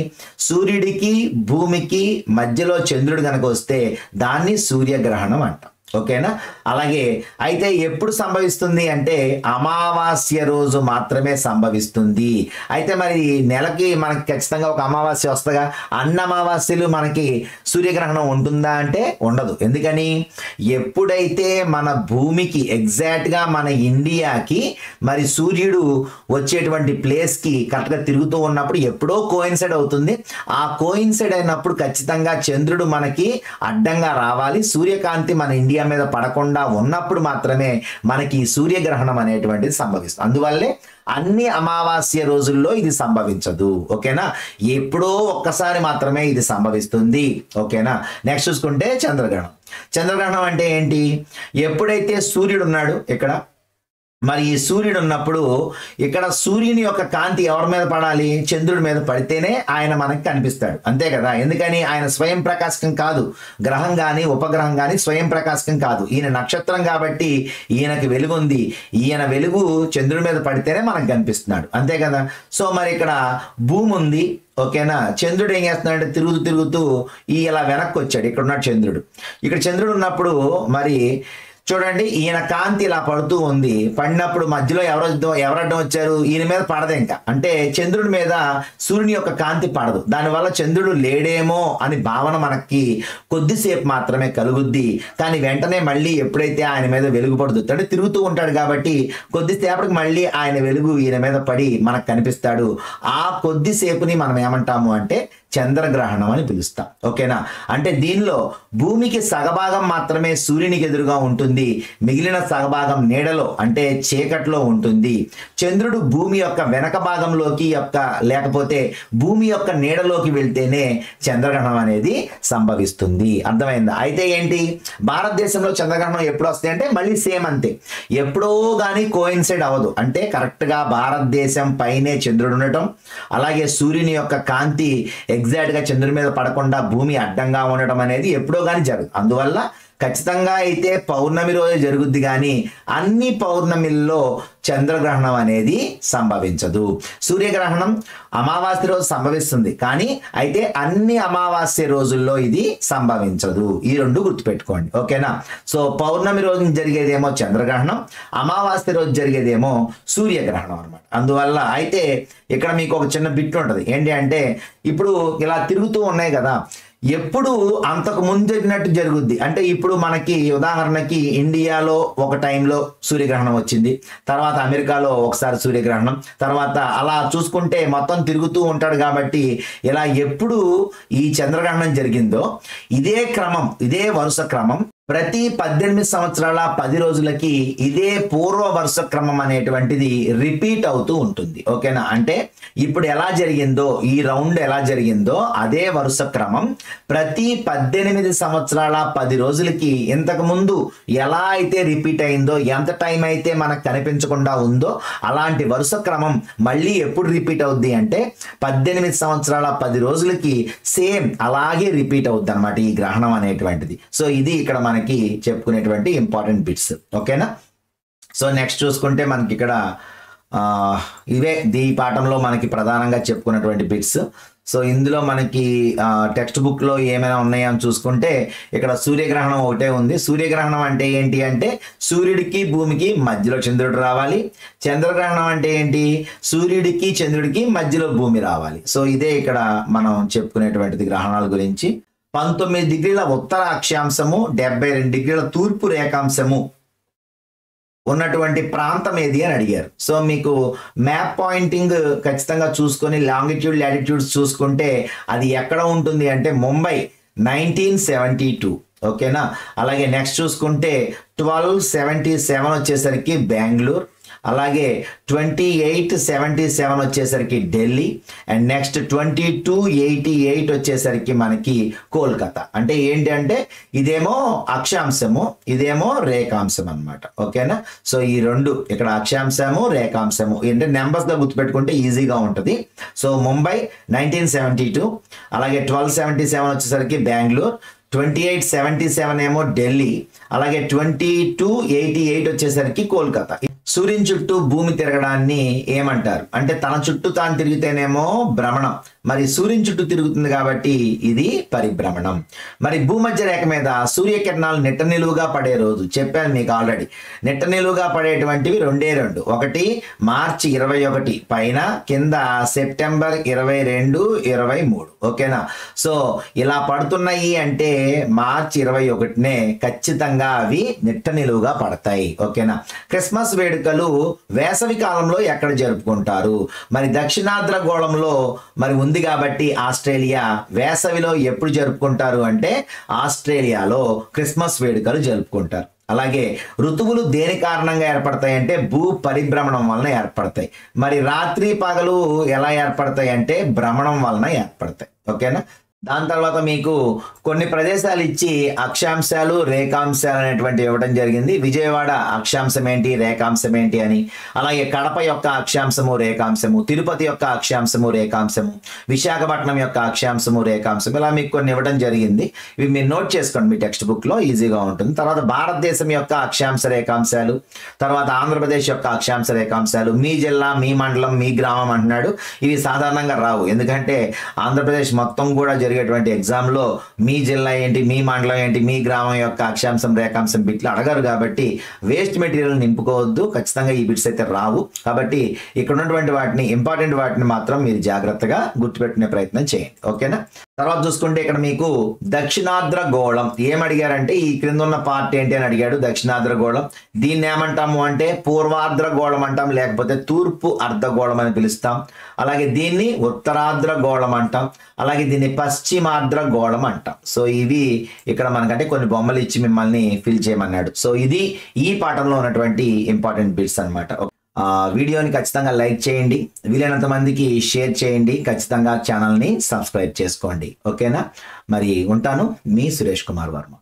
సూర్యుడికి భూమికి మధ్యలో చంద్రుడు కనుక వస్తే దాన్ని సూర్యగ్రహణం అంటాం. ఓకేనా. అలాగే అయితే ఎప్పుడు సంభవిస్తుంది అంటే అమావాస్య రోజు మాత్రమే సంభవిస్తుంది. అయితే మరి నెలకి మనకి ఖచ్చితంగా ఒక అమావాస్య వస్తగా అన్ని అమావాస్యలు మనకి సూర్యగ్రహణం ఉంటుందా అంటే ఉండదు. ఎందుకని ఎప్పుడైతే మన భూమికి ఎగ్జాక్ట్గా మన ఇండియాకి మరి సూర్యుడు వచ్చేటువంటి ప్లేస్కి కరెక్ట్గా తిరుగుతూ ఉన్నప్పుడు ఎప్పుడో కోయిన్సైడ్ అవుతుంది. ఆ కోయిన్సైడ్ అయినప్పుడు ఖచ్చితంగా చంద్రుడు మనకి అడ్డంగా రావాలి, సూర్యకాంతి మన ఇండియా మీద పడకుండా ఉన్నప్పుడు మాత్రమే మనకి సూర్యగ్రహణం అనేటువంటిది సంభవిస్తుంది. అందువల్లే అన్ని అమావాస్య రోజుల్లో ఇది సంభవించదు. ఓకేనా, ఎప్పుడో ఒక్కసారి మాత్రమే ఇది సంభవిస్తుంది. ఓకేనా. నెక్స్ట్ చూసుకుంటే చంద్రగ్రహణం. చంద్రగ్రహణం అంటే ఏంటి? ఎప్పుడైతే సూర్యుడు ఉన్నాడు ఇక్కడ, మరి ఈ సూర్యుడు ఉన్నప్పుడు ఇక్కడ సూర్యుని యొక్క కాంతి ఎవరి మీద పడాలి? చంద్రుడి మీద పడితేనే ఆయన మనకి కనిపిస్తాడు, అంతే కదా. ఎందుకని ఆయన స్వయం ప్రకాశకం కాదు, గ్రహం కానీ ఉపగ్రహం కానీ స్వయం ప్రకాశకం కాదు. ఈయన నక్షత్రం కాబట్టి ఈయనకి వెలుగు ఉంది, ఈయన వెలుగు చంద్రుడి మీద పడితేనే మనకు కనిపిస్తున్నాడు, అంతే కదా. సో మరి ఇక్కడ భూమి ఉంది. ఓకేనా. చంద్రుడు ఏం చేస్తున్నాడంటే తిరుగుతూ ఇలా వెనక్కి వచ్చాడు. ఇక్కడ ఉన్నాడు చంద్రుడు. ఇక్కడ చంద్రుడు ఉన్నప్పుడు మరి చూడండి ఈయన కాంతి ఇలా పడుతూ ఉంది. పడినప్పుడు మధ్యలో ఎవరడ్డం వచ్చారు? ఈయన మీద పడదు ఇంకా, అంటే చంద్రుడి మీద సూర్యుని యొక్క కాంతి పడదు. దానివల్ల చంద్రుడు లేడేమో అని భావన మనకి కొద్దిసేపు మాత్రమే కలుగుద్ది. కానీ వెంటనే మళ్ళీ ఎప్పుడైతే ఆయన మీద వెలుగు పడుతుంది, అంటే తిరుగుతూ ఉంటాడు కాబట్టి కొద్దిసేపటికి మళ్ళీ ఆయన వెలుగు ఈయన మీద పడి మనకు కనిపిస్తాడు. ఆ కొద్దిసేపుని మనం ఏమంటాము అంటే చంద్రగ్రహణం అని పిలుస్తాం. ఓకేనా. అంటే దీనిలో భూమికి సగభాగం మాత్రమే సూర్యునికి ఎదురుగా ఉంటుంది, మిగిలిన సగభాగం నీడలో అంటే చీకట్లో ఉంటుంది. చంద్రుడు భూమి యొక్క వెనక భాగంలోకి లేకపోతే భూమి యొక్క నీడలోకి వెళ్తేనే చంద్రగ్రహణం అనేది సంభవిస్తుంది. అర్థమైందా? అయితే ఏంటి, భారతదేశంలో చంద్రగ్రహణం ఎప్పుడు వస్తాయి అంటే మళ్ళీ సేమ్ అంతే, ఎప్పుడో కానీ కోయిన్సైడ్ అవ్వదు. అంటే కరెక్ట్గా భారతదేశం పైనే చంద్రుడు ఉండటం, అలాగే సూర్యుని యొక్క కాంతి ఎగ్జాక్ట్గా చంద్రుడి మీద పడకుండా భూమి అడ్డంగా ఉండటం అనేది ఎప్పుడో కానీ జరుగుతుంది. అందువల్ల ఖచ్చితంగా అయితే పౌర్ణమి రోజు జరుగుద్ది, కానీ అన్ని పౌర్ణమిల్లో చంద్రగ్రహణం అనేది సంభవించదు. సూర్యగ్రహణం అమావాస్య రోజు సంభవిస్తుంది, కానీ అయితే అన్ని అమావాస్య రోజుల్లో ఇది సంభవించదు. ఈ రెండు గుర్తుపెట్టుకోండి. ఓకేనా. సో పౌర్ణమి రోజు జరిగేదేమో చంద్రగ్రహణం, అమావాస్య రోజు జరిగేదేమో సూర్యగ్రహణం అనమాట. అందువల్ల అయితే ఇక్కడ మీకు ఒక చిన్న బిట్ ఉంటుంది. ఏంటి అంటే ఇప్పుడు ఇలా తిరుగుతూ ఉన్నాయి కదా, ఎప్పుడు అంతకు ముందు జరిగినట్టు జరుగుద్ది. అంటే ఇప్పుడు మనకి ఉదాహరణకి ఇండియాలో ఒక టైంలో సూర్యగ్రహణం వచ్చింది, తర్వాత అమెరికాలో ఒకసారి సూర్యగ్రహణం, తర్వాత అలా చూసుకుంటే మొత్తం తిరుగుతూ ఉంటాడు. కాబట్టి ఇలా ఎప్పుడు ఈ చంద్రగ్రహణం జరిగిందో ఇదే క్రమం, ఇదే వరుస క్రమం ప్రతి 18 సంవత్సరాల 10 రోజులకి ఇదే పూర్వ వరుస క్రమం అనేటువంటిది రిపీట్ అవుతూ ఉంటుంది. ఓకేనా. అంటే ఇప్పుడు ఎలా జరిగిందో, ఈ రౌండ్ ఎలా జరిగిందో అదే వరుస క్రమం ప్రతి 18 సంవత్సరాల 10 రోజులకి ఇంతకు ముందు ఎలా అయితే రిపీట్ అయిందో, ఎంత టైం అయితే మనకు కనిపించకుండా ఉందో అలాంటి వరుస క్రమం మళ్ళీ ఎప్పుడు రిపీట్ అవుద్ది అంటే 18 సంవత్సరాల 10 రోజులకి సేమ్ అలాగే రిపీట్ అవుద్ది అనమాట ఈ గ్రహణం అనేటువంటిది. సో ఇది ఇక్కడ మనకి చెప్పుకునేటువంటి ఇంపార్టెంట్ బిట్స్. ఓకేనా. సో నెక్స్ట్ చూసుకుంటే మనకి ఇక్కడ ఇవే ఈ పాఠంలో మనకి ప్రధానంగా చెప్పుకున్నటువంటి బిట్స్. సో ఇందులో మనకి టెక్స్ట్ బుక్లో ఏమైనా ఉన్నాయో అని చూసుకుంటే ఇక్కడ సూర్యగ్రహణం ఒకటే ఉంది. సూర్యగ్రహణం అంటే ఏంటి అంటే సూర్యుడికి భూమికి మధ్యలో చంద్రుడు రావాలి. చంద్రగ్రహణం అంటే ఏంటి, సూర్యుడికి చంద్రుడికి మధ్యలో భూమి రావాలి. సో ఇదే ఇక్కడ మనం చెప్పుకునేటువంటిది గ్రహణాల గురించి. 19 డిగ్రీల ఉత్తర అక్షాంశము, 72 డిగ్రీల తూర్పు రేఖాంశము ఉన్నటువంటి ప్రాంతం ఏది అని అడిగారు. సో మీకు మ్యాప్ పాయింటింగ్ ఖచ్చితంగా చూసుకొని లాంగిట్యూడ్ లాటిట్యూడ్స్ చూసుకుంటే అది ఎక్కడ ఉంటుంది అంటే ముంబై 1972. ఓకేనా. అలాగే నెక్స్ట్ చూసుకుంటే 1277 వచ్చేసరికి బెంగళూరు, అలాగే 2877 వచ్చేసరికి ఢిల్లీ, అండ్ నెక్స్ట్ 2288 వచ్చేసరికి మనకి కోల్కతా. అంటే ఏంటి అంటే ఇదేమో అక్షాంశము, ఇదేమో రేఖాంశం అనమాట. ఓకేనా. సో ఈ రెండు ఇక్కడ అక్షాంశము రేఖాంశము అంటే నెంబర్స్ గా గుర్తుపెట్టుకుంటే ఈజీగా ఉంటుంది. సో ముంబై 1972, అలాగే 1277 వచ్చేసరికి బెంగళూరు, 2877 ఏమో ఢిల్లీ, అలాగే 2288 వచ్చేసరికి కోల్కతా. సూర్యుని చుట్టూ భూమి తిరగడాన్ని ఏమంటారు అంటే తన చుట్టూ తాను తిరిగితేనేమో భ్రమణం, మరి సూర్యుని చుట్టూ తిరుగుతుంది కాబట్టి ఇది పరిభ్రమణం. మరి భూమధ్య రేఖ మీద సూర్యకిరణాలు నిట్ట నిలువుగా పడే రోజు చెప్పాను మీకు ఆల్రెడీ. నిట్ట నిలువుగా పడేటువంటివి రెండే రెండు, ఒకటి మార్చి 21 పైన, కింద సెప్టెంబర్ 22, 23. ఓకేనా? సో ఇలా పడుతున్నాయి అంటే మార్చి 21నే ఖచ్చితంగా అవి నిట్ట నిలువుగా పడతాయి. ఓకేనా? క్రిస్మస్ వేడుకలు వేసవి కాలంలో ఎక్కడ జరుపుకుంటారు? మరి దక్షిణాద్ర గోళంలో మరి ఉంది కాబట్టి ఆస్ట్రేలియా వేసవిలో ఎప్పుడు జరుపుకుంటారు అంటే ఆస్ట్రేలియాలో క్రిస్మస్ వేడుకలు జరుపుకుంటారు. అలాగే ఋతువులు దేని కారణంగా ఏర్పడతాయి అంటే భూ పరిభ్రమణం వలన ఏర్పడతాయి. మరి రాత్రి పగలు ఎలా ఏర్పడతాయి అంటే భ్రమణం వలన ఏర్పడతాయి. ఓకేనా? దాని తర్వాత మీకు కొన్ని ప్రదేశాలు ఇచ్చి అక్షాంశాలు రేఖాంశాలు అనేటువంటివి ఇవ్వడం జరిగింది. విజయవాడ అక్షాంశం ఏంటి, రేఖాంశం ఏంటి అని, అలాగే కడప యొక్క అక్షాంశము రేఖాంశము, తిరుపతి యొక్క అక్షాంశము రేఖాంశము, విశాఖపట్నం యొక్క అక్షాంశము రేఖాంశం, ఇలా మీకు కొన్ని ఇవ్వడం జరిగింది. ఇవి మీరు నోట్ చేసుకోండి, మీ టెక్స్ట్ బుక్లో ఈజీగా ఉంటుంది. తర్వాత భారతదేశం యొక్క అక్షాంశ రేఖాంశాలు, తర్వాత ఆంధ్రప్రదేశ్ యొక్క అక్షాంశ రేఖాంశాలు, మీ జిల్లా, మీ మండలం, మీ గ్రామం అంటున్నాడు. ఇవి సాధారణంగా రావు, ఎందుకంటే ఆంధ్రప్రదేశ్ మొత్తం కూడా జరిగేటువంటి ఎగ్జామ్లో మీ జిల్లా ఏంటి, మీ మండలం ఏంటి, మీ గ్రామం యొక్క అక్షాంశం రేఖాంశం బిట్లు అడగారు కాబట్టి వేస్ట్ మెటీరియల్ నింపుకోవద్దు. ఖచ్చితంగా ఈ బిట్స్ అయితే రావు. కాబట్టి ఇక్కడ ఉన్నటువంటి వాటిని, ఇంపార్టెంట్ వాటిని మాత్రం మీరు జాగ్రత్తగా గుర్తుపెట్టుకునే ప్రయత్నం చేయండి. ఓకేనా? తర్వాత చూసుకుంటే ఇక్కడ మీకు దక్షిణాద్ర గోళం ఏమడిగారంటే ఈ క్రింద ఉన్న పార్ట్ ఏంటి అని అడిగాడు. దక్షిణాద్ర గోళం, దీన్ని ఏమంటాము అంటే పూర్వార్ద్ర గోళం అంటాం, లేకపోతే తూర్పు అర్ధగోళం అని పిలుస్తాం. అలాగే దీన్ని ఉత్తరార్ద్ర గోళం అంటాం, అలాగే దీన్ని పశ్చిమార్ద్ర గోళం అంటాం. సో ఇవి ఇక్కడ మనకంటే కొన్ని బొమ్మలు ఇచ్చి మిమ్మల్ని ఫిల్ చేయమన్నాడు. సో ఇది ఈ పాఠంలో ఉన్నటువంటి ఇంపార్టెంట్ బిట్స్ అన్నమాట. వీడియోని ఖచ్చితంగా లైక్ చేయండి, వీలైనంత మందికి షేర్ చేయండి, ఖచ్చితంగా ఛానల్ని సబ్స్క్రైబ్ చేసుకోండి. ఓకేనా? మరి ఉంటాను, మీ సురేష్ కుమార్ వర్మ.